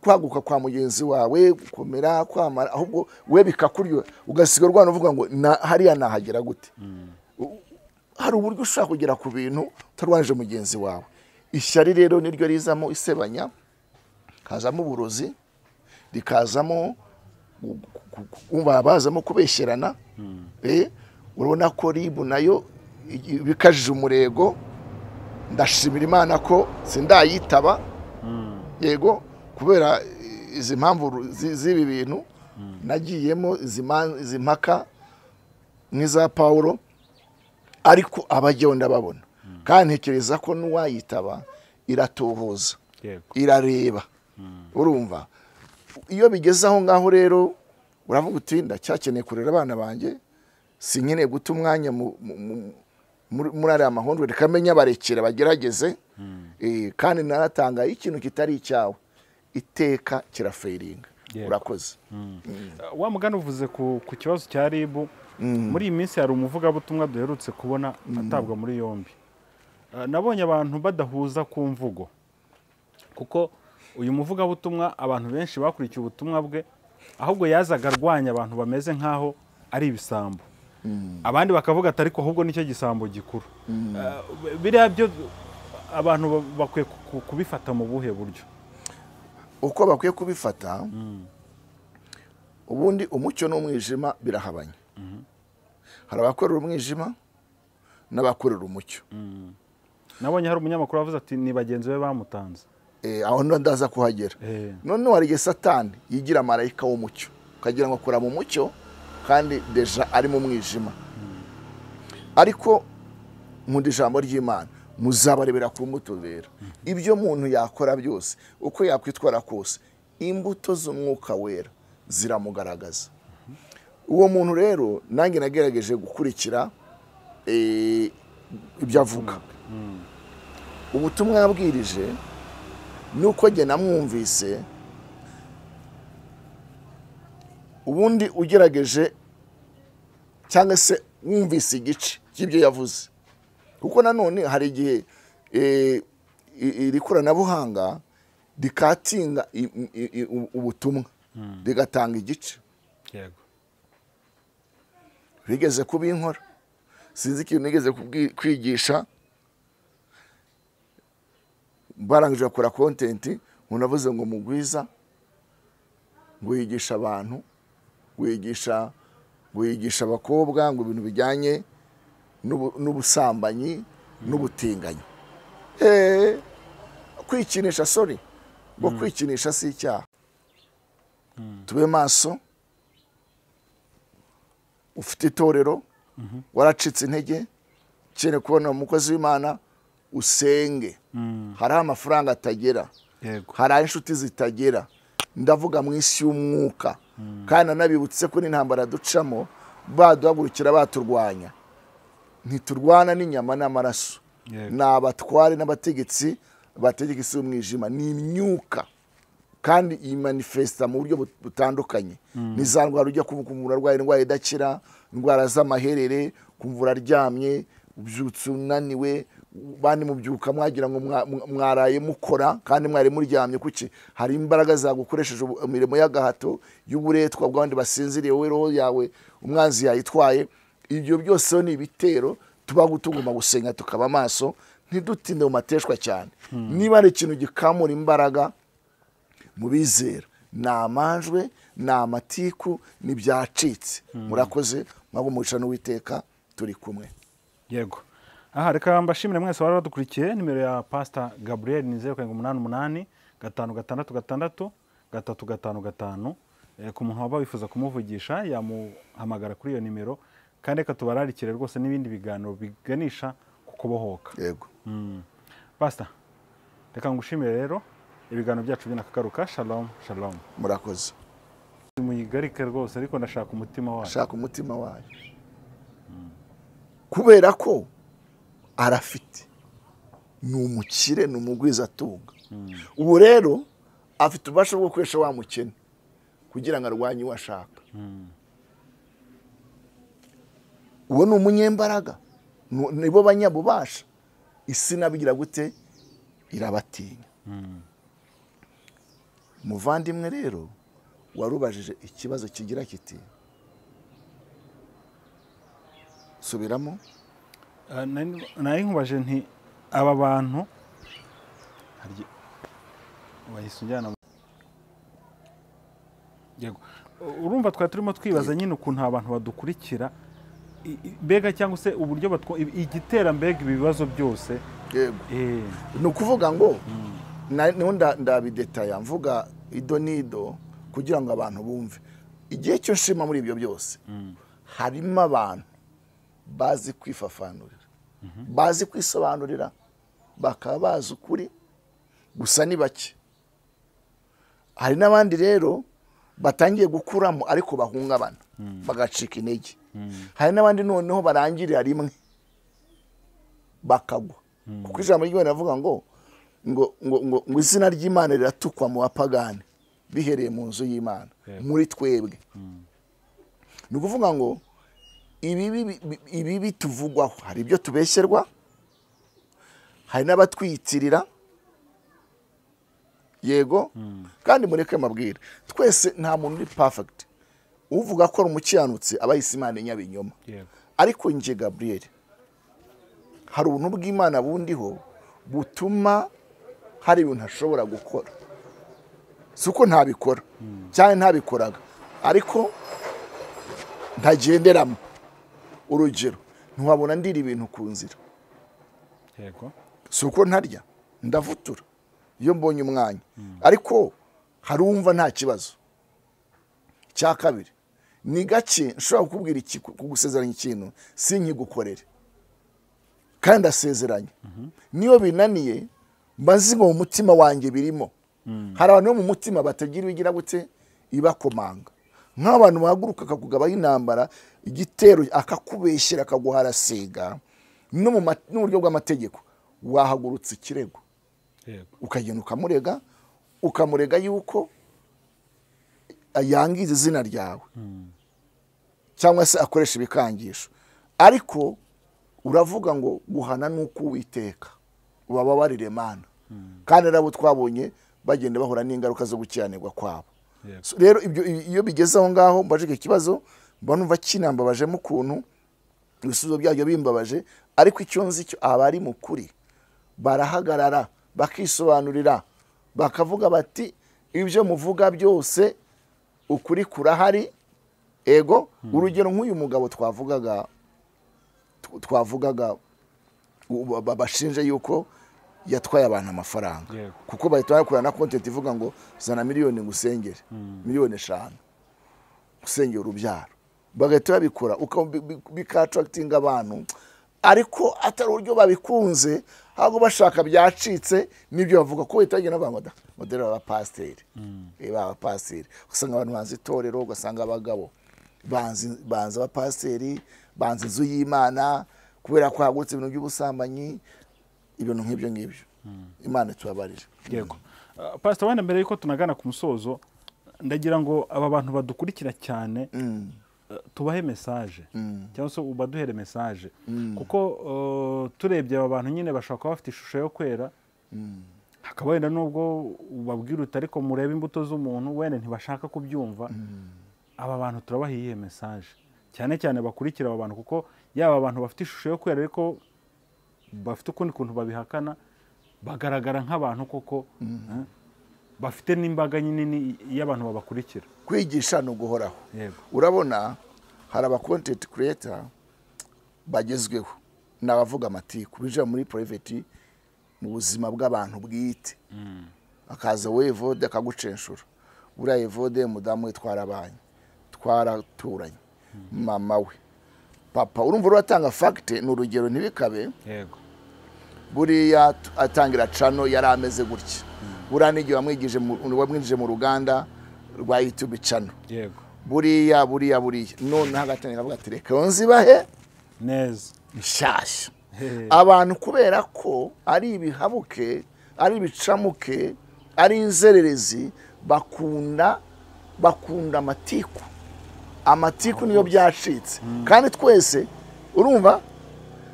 kwaguka kwa mugenzi wawe gukomera kwamara ahubwo we bikakuryo ugasiga rwana uvuga ngo hariya nahagera gute hari uburyo ushaka kugera ku bintu utarwanije mugenzi wawe ishyari rero niryo rizamo isebanya kazamo uburozi rikazamo bazamo kubesherana urabona ko ribu nayo bikajije umurego ndashimira Imana ko sindayitaba yego kubera izi mpamvu z'ibi bintu nagiyemo izi mpaka nk'iza Paulo ariko abajyaho ndababona kandi ntekereza ko n'uwayitaba iratohoza irareba urumva iyo bigeze aho ngaho rero uravuga uti ndacyakeneye kurera abana banjye sinkeneye guta umwanya muri ariya mahondwe rikamenya barekera bagerageze kandi naratanga ikintu kitari icyawe iteka kirafeiringa urakoze wa mugana uvuze ku kibazo cya ribu muri iyi minsi hari umuvugabutumwa duherutse kubona atabwa muri yombi nabonye abantu badahuza ku mvugo kuko uyu muvugabutumwa abantu benshi bakurikiye ubutumwa bwe ahubwo yazaga arwanya abantu bameze nkaho ari ibisambo abandi bakavuga ati ariko ahubwo nicyo gisambo gikuru biriya byo abantu bakwiye kubifata mu buhe buryo uko bakwiye kubifata ubundi umucyo n'umwijima birahabanye hari abakorera umwijima n'abakorera umucyo nabonye hari umunyamakuru wavuze ati ni bagenzi be bamutanze aho ndaza kuhagera none wari igihe Satani yigira marayika w'umucyo ukagira ngo akora mu mucyo kandi deja ari mu mwijima ariko nkunda ijambo ry'Imana, muzabarebera ku mbuto bera. Ibyo muntu yakora byose, uko yakwitwara kose, imbuto z'umwuka wera ziramugaragaza. Uwo muntu rero nange nagerageje gukurikira ibyo avuga. Ubutumwa yabwirije nuko jye namwumvise, ubundi ugerageje cyangwa se wumvise igice cy'ibyo yavuze, kuko nanone hari igihe iri koranabuhanga rikatinga ubutumwa rigatanga igice. Yego. Bigeze kubinkora, sinzi ikintu nigeze kwigisha, barangije bakora content, unavuze ngo Mugwiza ngo yigisha abantu, wigisha abakobwa ngo ibintu bijyanye n'ubusambanyi n'ubutinganyi. Kwikinisha, sorry, ngo kwikinisha si icyaha. Tube maso, ufite itorero, waracitse intege, cyane kubona umukozi w'Imana, usenge. Hari amafaranga atagera, hari inshuti zitagera, ndavuga mu isi y'umwuka, kandi nabibutse ko n'intambara ducamo baduhagurukira baturwanya, ntiturwana n'inyama n'amaraso, n'abatware n'abategetsi bategeka isi y'umwijima, ni imyuka kandi imanifesta mu buryo butandukanye. Ni ndwara ujya kumvura arwaye indwara idakira, indwara z'amaherere, kumvura aryamye, ubyutse unaniwe, bandi mubyuka mwagira ngo mwaraye mukora kandi mwari muryamye. Kuki? Hari imbaraga zagukoresheje imirimo y'agahato y'uburetwa bw'abandi basinziriye, wowe roho yawe umwanzi yayitwaye. Ibyo byose ni ibitero tuba gutuguma gusenga, tukaba maso, ntidutinde mu mateshwa cyane. Niba ari ikintu gikamura imbaraga mu bizera, ni amanjwe, ni amatiku, ni byacitse. Murakoze, mwaba umugisha n'Uwiteka, turi kumwe. Yego. Aha, reka mbashimire mwese wari badukurikiye. Nimero ya Pastor Gabriel ni 0788 566 355. Ku muntu waba wifuza kumuvugisha yamuhamagara kuri iyo nimero, kandi reka tubararikire rwose n'ibindi biganiro biganisha ku kubohoka. Yego. Pastor, reka ngushimire rero, ibiganiro byacu binakagaruka. Shalom, shalom. Murakoze. Muyigarike rwose, ariko ndashaka umutima wayo. Shaka umutima wayo. Kubera ko arafite, ni umukire, ni umugwiza atunga. Ubu rero afite ububasha bwo gukoresha wa mukene kugira ngo arwanye uwo ashaka. Uwo ni umunyembaraga, nibo banyabubasha. Isi nabigira gute? Irabatinya. Muvandimwe rero warubajije ikibazo kigira kiti, subiramo. Nari nkubaje nti aba bantu bayisunjana. Yego. Urumva twari turimo twibaza nyine ukuntu abantu badukurikira, mbega cyangwa se uburyo igitera mbega ibibazo byose. Yego. Ni ukuvuga ngo niho ndabidetaya mvuga ido nido kugira ngo abantu bumve. Igihe cyo nshima muri ibyo byose, harimo abantu bazi kwifafanurira, bazi kwisobanurira, bakaba bazi ukuri, gusa ni bake. Hari n'abandi rero batangiye gukuramo ariko bahungabana, bagacika intege. Hari n'abandi noneho barangirira rimwe bakagwa, kuko ijambo ry'Imana rivuga ngo izina ry'Imana riratukwa mu bapagani bihereye mu nzu y'Imana, muri twebwe. Ni ukuvuga ngo ibi tuvugwaho, hari ibyo tubesherwa, hari n'abatwiyitirira. Yego. Kandi mureke mabwire, twese nta muntu uri perfect. Uvuga ko ari umukiranutsi aba yise Imana inyabinyoma. Ariko nje Gabriel, hari ubuntu bw'Imana bundiho butuma hari ibintu ashobora gukora. Suko ntabikora cyane ntabikoraga, ariko ntagenderamo. Urugero, ntiwabona ndira ibintu ku nzira. Yego. Suko ntarya, ndavutura iyo mbonye umwanya. Ariko harumva nta kibazo. Cya kabiri, ni gake nshobora kukubwira iki, kugusezeranya ikintu sinkigukorere. kandi asezeranye niyo binaniye mbazi ngo mu mutima wanjye birimo hari abantu bo mu mutima batagira igira gute ibakomanga nk'abantu bahaguruka akakugabaho intambara igitero akakubeshyira akaguharasiga no mu n'uburyo bw'amategeko wahagurutse ikirego ukagenda ukamurega yuko yangiza izina ryawe cyangwa se akoresha ibikangisho ariko uravuga ngo guhana nuko Uwiteka ubabarire Mana kandi nabo twabonye bagenda bahura n'ingaruka zo gukiranirwa kwabo rero iyo bigeze aho ngaho mbaje ikibazo mbona numva kinambabaje mu kuntu ibisubizo byabyo bimbabaje ariko icyo nzi cyo abari mu kuri barahagarara bakisobanurira bakavuga bati ibyo muvuga byose ukuri kurahari ego urugero nk'uyu mugabo twavugaga babashinje yuko yatwaye abantu amafaranga kuko bahita bakora na content ivuga ngo zana miliyoni ngusengere miliyoni 5 usengera urubyaro bagahita babikora bikattractinga abantu ariko atari uburyo babikunze hago bashaka byacitse nibyo bavuga ko itagena bangoda modera wa pasteur eba pasteur usanga abantu banzi torero ugasanga abagabo banza ba pasteur banzi inzu y'Imana kubera ko hagutse ibintu by'ubusambanyi ibintu nk'ibyo Imana tubabarira yego pastor wenda mbere yuko tunagana ku musozo ndagira ngo aba bantu badukurikira cyane tubahe message cyangwa se ubaduhere message kuko turebye aba bantu nyine bashaka kuba bafite ishusho yo kwera hakaba wenda nubwo ubabwira utariko mureba imbuto z'umuntu wenda ntibashaka kubyumva aba bantu turabahiye message cyane cyane bakurikira aba bantu kuko yaba abantu bafite ishusho yo kwera ariko bafite ukundi kuntu babihakana bagaragara nk'abantu koko bafite n'imbaga nyinini y'abantu babakurikira kwigisha no guhoraho urabona hari aba content creator bagezweho nabavuga amatiku bije muri private mu buzima bw'abantu bwite akaza wevode akagucenshura buriya Evode mudamu twarabanye twaraturanye mama we papa urumva uratanga fact n'urugero ntibikabe yego buriya atangira channel yari ameze gutya buranije wamwigije mu ruganda rwa YouTube channel yego buriya none hagatanga avuga ati reka nzibahe neza nshashya abantu kubera ko ari ibihabuke ari ibicamuke ari inzererezi bakunda amatiku niyo byacitse kandi twese urumva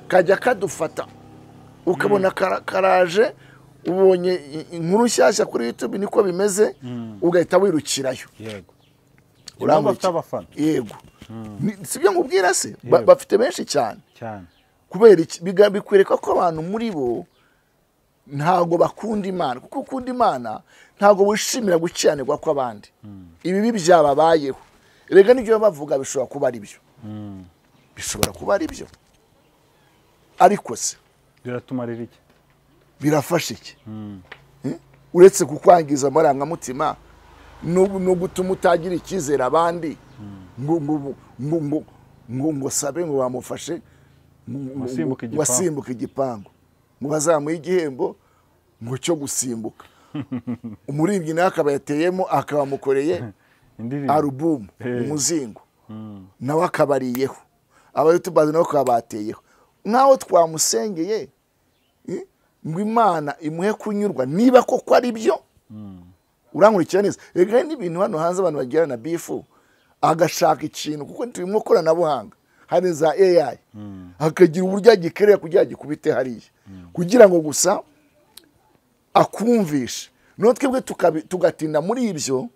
kajya kadufata ukabona karaje ubonye inkuru nshyashya kuri YouTube niko bimeze ugahita wirukirayo yego urambafite abafana yego sibyo ngubwira se bafite benshi cyane kubera bikwereka ko abantu muri bo ntago bakunda Imana kuko ukunda Imana ntago wishimira guciranirwa kw'abandi ibi byababayeho rega nibyo bavuga bishobora kuba ari byo bishobora kuba ari byo ariko se biratumarira iki birafasha iki uretse kukwangiza amarangamutima no gutuma utagira icyizere abandi ngo sabe ngo bamufashe wasimbuka igipangu ngo bazamuye igihembo ngo cyo gusimbuka umuririmbyi nawe akaba yateyemo akabamukoreye album umuzingo nawe akabariyeho abayutubazi nabo kabateyeho nkaho twamusengeye ngo Imana imuhe kunyurwa niba koko ari byo urankurikira neza rega n'ibintu hano hanze abantu bagira na bifu agashaka ikintu kuko turimo koranabuhanga hari za AI akagira uburyo agikerera kugira gikubite hariya kugira ngo gusa akumvishe no twebwe tugatinda muri ibyo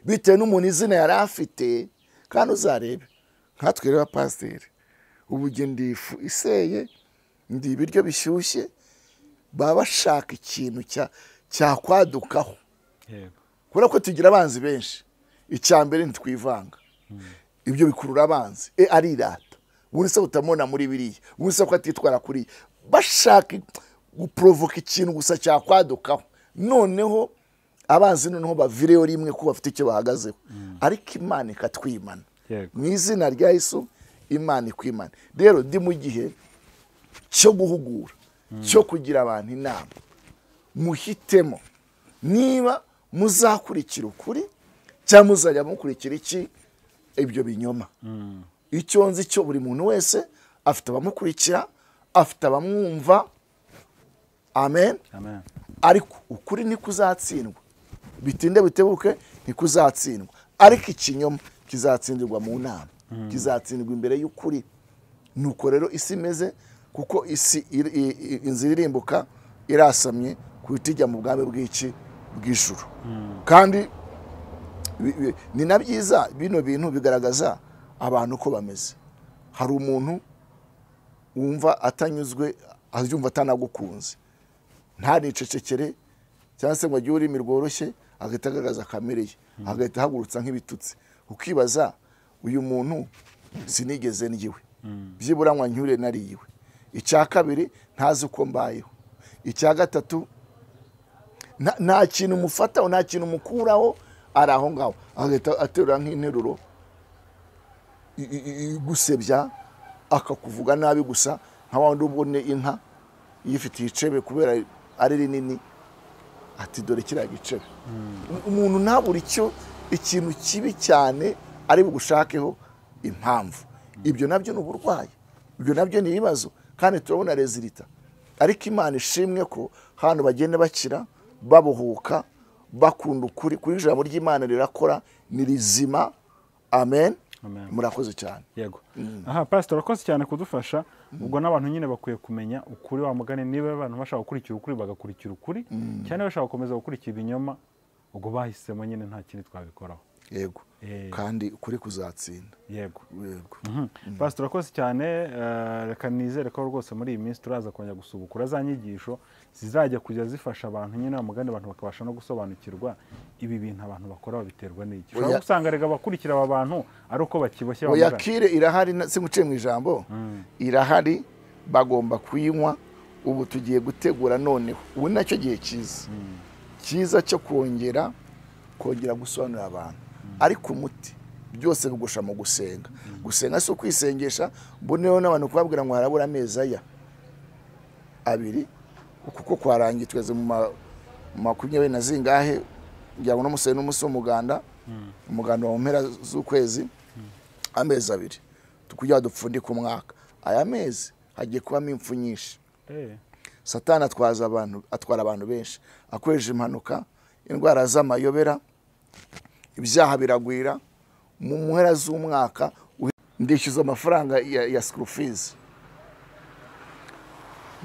bitewe n'umuntu izina yari afite kandi uzarebe nkatwe reba pasteur ubugendifu iseye ndi ibiryo bishyushye baba bashaka ikintu cyakwadukaho kubera ko tugira abanzi benshi icyambere ntitwivanga ibyo bikurura abanzi arirata ubundi se utamona muri biriya ubundi se ko atitwara kuri bashaka guprovoka ikintu gusa cyakwadukaho noneho abanzi noneho bavireyo rimwe ko bafite icyo bahagazeho ariko Imana ikatwimana mu izina rya Yesu Imana ikwimana rero ndi mu gihe cyo guhugura cyo kugira abantu inama. Muhitemo niba muzakurikira ukuri cyangwa muzajya mukurikira iki ibyo binyoma. Icyo nzi cyo buri muntu wese afite abamukurikira, afite abamwumva. Amen. Ariko ukuri ntikuzatsindwa, bitinde bitebuke ntikuzatsindwa, ariko ikinyoma kizatsindirwa mu nama, kizatsindirwa imbere y'ukuri. Nuko rero isi imeze, kuko isi inzira irimbuka irasamye kuitijya mu bwami bw'iki bw'ijuru. Kandi ni na byiza bino bintu bigaragaza abantu ko bameze. Hari umuntu wumva atanyuzwe, abyumva atanagukunze, ntanicecekere cyangwa se ngo agire ururimi rworoshye agahita agaragaza kamere ye, agahita ahagurutsa nk'ibitutsi. Ukibaza, uyu muntu sinigeze ndyiwe, byibura nywa nyure nariyiwe. Icya kabiri, ntazi uko mbayeho. Icya gatatu, nta kintu mufataho, nta kintu mukuraho, ari aho ngaho agahita aterura nk'interuro gusebya, akakuvuga nabi gusa, nka wandi ubone inka yifitiye icebe kubera ari rinini, ati dore kiriya gicebe. Umuntu ntabura ikintu kibi cyane ari bugushakeho impamvu. Ibyo nabyo ni uburwayi, ibyo nabyo ni ibibazo, kandi turabona rezilita. Ariko Imana ishimwe ko hano bagenda bakira, babuhuka, bakunda ukuri. Kuri ijambo ry'Imana rirakora, ni rizima. Amen. Murakoze cyane. Yego. Aha, pastor, urakoze cyane kudufasha. Ubwo n'abantu nyine bakwiye kumenya ukuri, wa mugani niba abantu bashaka gukurikira ukuri bagakurikira ukuri, cyane bashaka gukomeza gukurikira ibinyoma, ubwo bahisemo nyine nta kindi twabikoraho. Yego. Kandi ukuri kuzatsinda. Yego. Pastor, urakoze cyane. Reka nizere ko rwose muri iyi minsi turaza kongera gusubukura za nyigisho zizajya kujya zifasha abantu nyine bamugane, abantu bakabasha no gusobanukirwa ibi bintu abantu bakora babiterwa n'iki. Ushobora gusanga rega bakurikira aba bantu ari uko bakiboshye bamugane. Yakire irahari, singuciye mu ijambo, irahari, bagomba kuyinywa. Ubu tugiye gutegura noneho, ubu nacyo gihe cyiza cyo kongera gusobanurira abantu. Ariko umuti byose bigusha mu gusenga. Gusenga si ukwisengesha, mboneho n'abantu kubabwira ngo harabura amezi abiri kuko kwarangiye tweze mu 20 na zingahe, ngira ngo n'umusore n'umunsi w'umuganda, umuganda wa mpera z'ukwezi, amezi abiri tukujya dupfundika umwaka. Aya mezi hagiye kubamo impfu nyinshi. Satani atwara abantu benshi, akoresha impanuka, indwara z'amayobera, ibyaha biragwira. Mu mpera z'umwaka ndishyuza amafaranga ya school fees,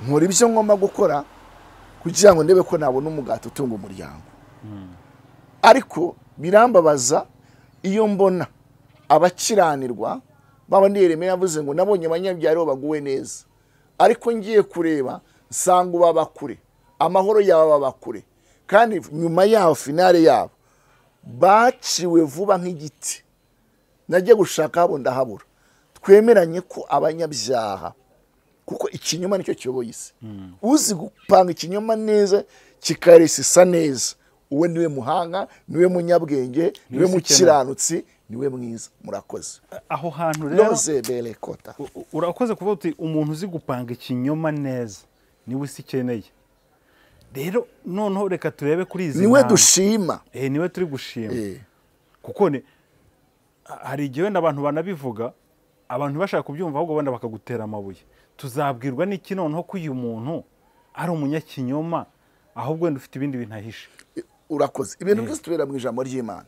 nkora ibyo ngomba gukora kugira ngo ndebe ko nabona umugati utunga umuryango. Ariko birambabaza iyo mbona abakiranirwa babandi Yeremiya yavuze ngo nabonye abanyabyaro baguwe neza, ariko ngiye kureba nsanga baba kure, amahoro yabo baba kure, kandi nyuma yaho finale yabo baciwe vuba nk'igiti. Najye gushaka abo ndahabura. Twemeranye ko abanyabyaha, kuko ikinyoma nicyo kiyoboye isi, uzi gupanga ikinyoma neza kikarisisa neza, uwe niwe muhanga, niwe munyabwenge, niwe mukiranutsi, niwe mwiza. Murakoze. Aho hantu rero urakoze kuvuga uti umuntu uzi gupanga ikinyoma neza niwe isi ikeneye. Rero noneho reka turebe kuri izi niwe dushima. Niwe turi gushima. Kuko hari igihe wenda abantu banabivuga, abantu bashaka kubyumva ahubwo wenda bakagutera amabuye. Tuzabwirwa n'iki noneho ko uyu muntu ari umunyakinyoma, ahubwo wenda ufite ibindi bintu ahishe. Urakoze. Ibintu byose tubera mu ijambo ry'Imana.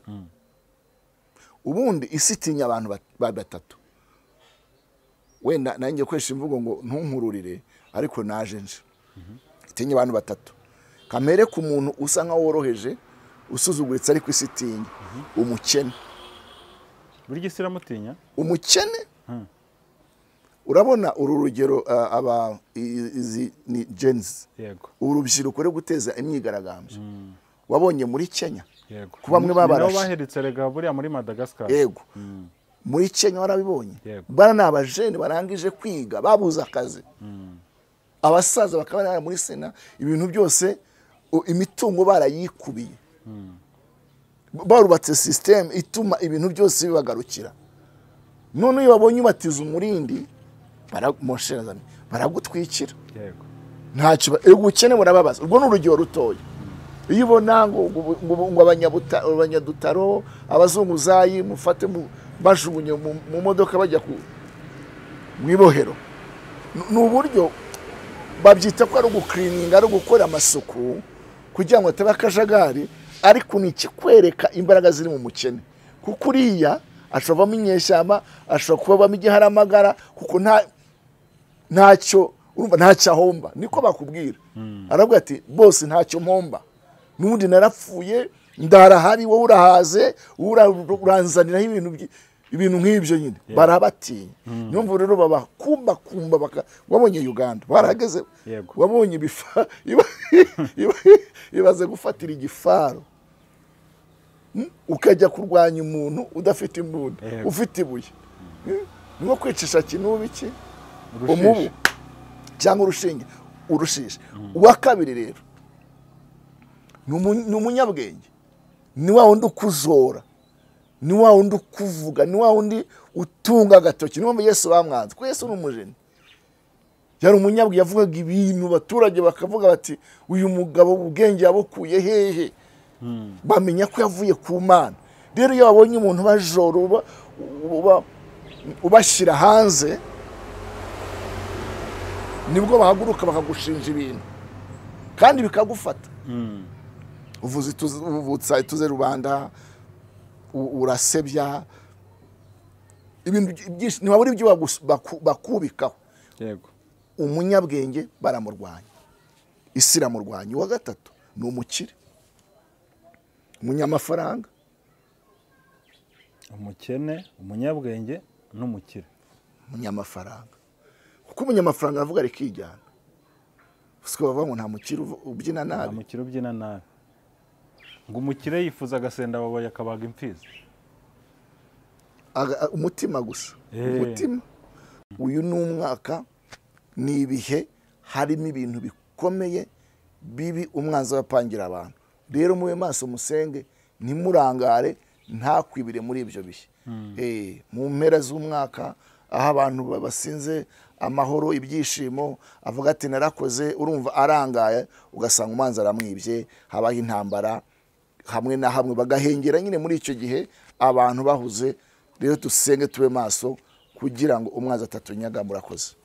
Ubundi isi itinya abantu batatu. Wenda nanjye kwesha imvugo ngo ntunkururire, ariko naje nje. Itinya abantu batatu. Kamere ku muntu usa nka woroheje, usuzuguritse ariko isi itinya. Umukene. Buri gisira mutinya? Umukene. Urabona uru rugero izi ni gens. Yego. Urubyiruko rwo guteza imyigaragambyo. Wabonye muri Kenya? Yego. Kuba mwe babarashe. Nabo baheretse rega buriya muri Madagascar. Yego. Muri Kenya warabibonye. Bana n'abajene barangije kwiga, babuza akazi. Abasaza bakaba muri Sena, ibintu byose imitungo barayikubiye. Barubatse system ituma ibintu byose bibagarukira. None iyo babonye ubatiza umurindi, baragutwikira yego ntacyo ubukene burababaza. Urwo ni urugero rutoya. Iyo ubona ngo abanyadutaro abazunguzayi mufate bajugunye mu modoka bajya mu ibohero, ni uburyo babyita ko ari ugukirininga, ari ugukora amasuku kugira ngo atabe akajagari, ariko ni ikikwereka imbaraga ziri mu mukene, kuko uriya ashobora kuvamo inyeshyamba, ashobora kuvamo igiharamagara, kuko ntacyo ahomba. Niko bakubwira. Aravuga ati bose ntacyo mpomba, n'ubundi narapfuye ndarahari, wowe urahaze, uranzaniraho ibintu nk'ibyo nyine. Barabatinya. Niyo mpamvu rero babakumba wabonye Uganda barahageze, wabonye ibaze gufatira igifaro ukajya kurwanya umuntu udafite imbunda, ufite ibuye, nko kwicisha kinubi iki umubu cyangwa urushinge. Uwa kabiri rero ni umunyabwenge, ni wa wundi ukuzora, ni wa wundi ukuvuga, ni wa wundi utunga agatoki. Niyo mpamvu Yesu bamwanze, kuko Yesu ni umujeni. Yari umunyabwenge, yavugaga ibintu abaturage bakavuga bati uyu mugabo ubwenge yabukuye hehe? Bamenya ko yavuye ku Mana. Rero iyo babonye umuntu bajoro ubashyira hanze, nibwo bahaguruka bakagushinja ibintu kandi bikagufata. Uvutsa ituze rubanda, urasebya ibintu byinshi, ntibabura ibyo bakubikaho. Yego. Umunyabwenge baramurwanya, isi iramurwanya. Uwa gatatu ni umukire, umunyamafaranga. Umukene, umunyabwenge n'umukire. Umunyamafaranga, kuko umunyamafaranga aravuga rikijyana. Usiko bavuga ngo nta mukire ubyina nabi. Nta mukire ubyina nabi. Ngo umukire yifuza agasenda babaye akabaga imfizi. Umutima gusa. Umutima. Uyu ni umwaka, ni ibihe harimo ibintu bikomeye bibi umwanzi wapangira abantu. Rero mube maso musenge, ntimurangare, ntakwibire muri ibyo bihe. Mu mpera z'umwaka aho abantu basinze amahoro, ibyishimo, avuga ati narakoze, urumva arangaye, ugasanga umwanzi aramwibye, habaho intambara hamwe na hamwe, bagahengera nyine muri icyo gihe abantu bahuze. Rero dusenge tube maso kugira ngo umwanzi atatunyaga. Murakoze.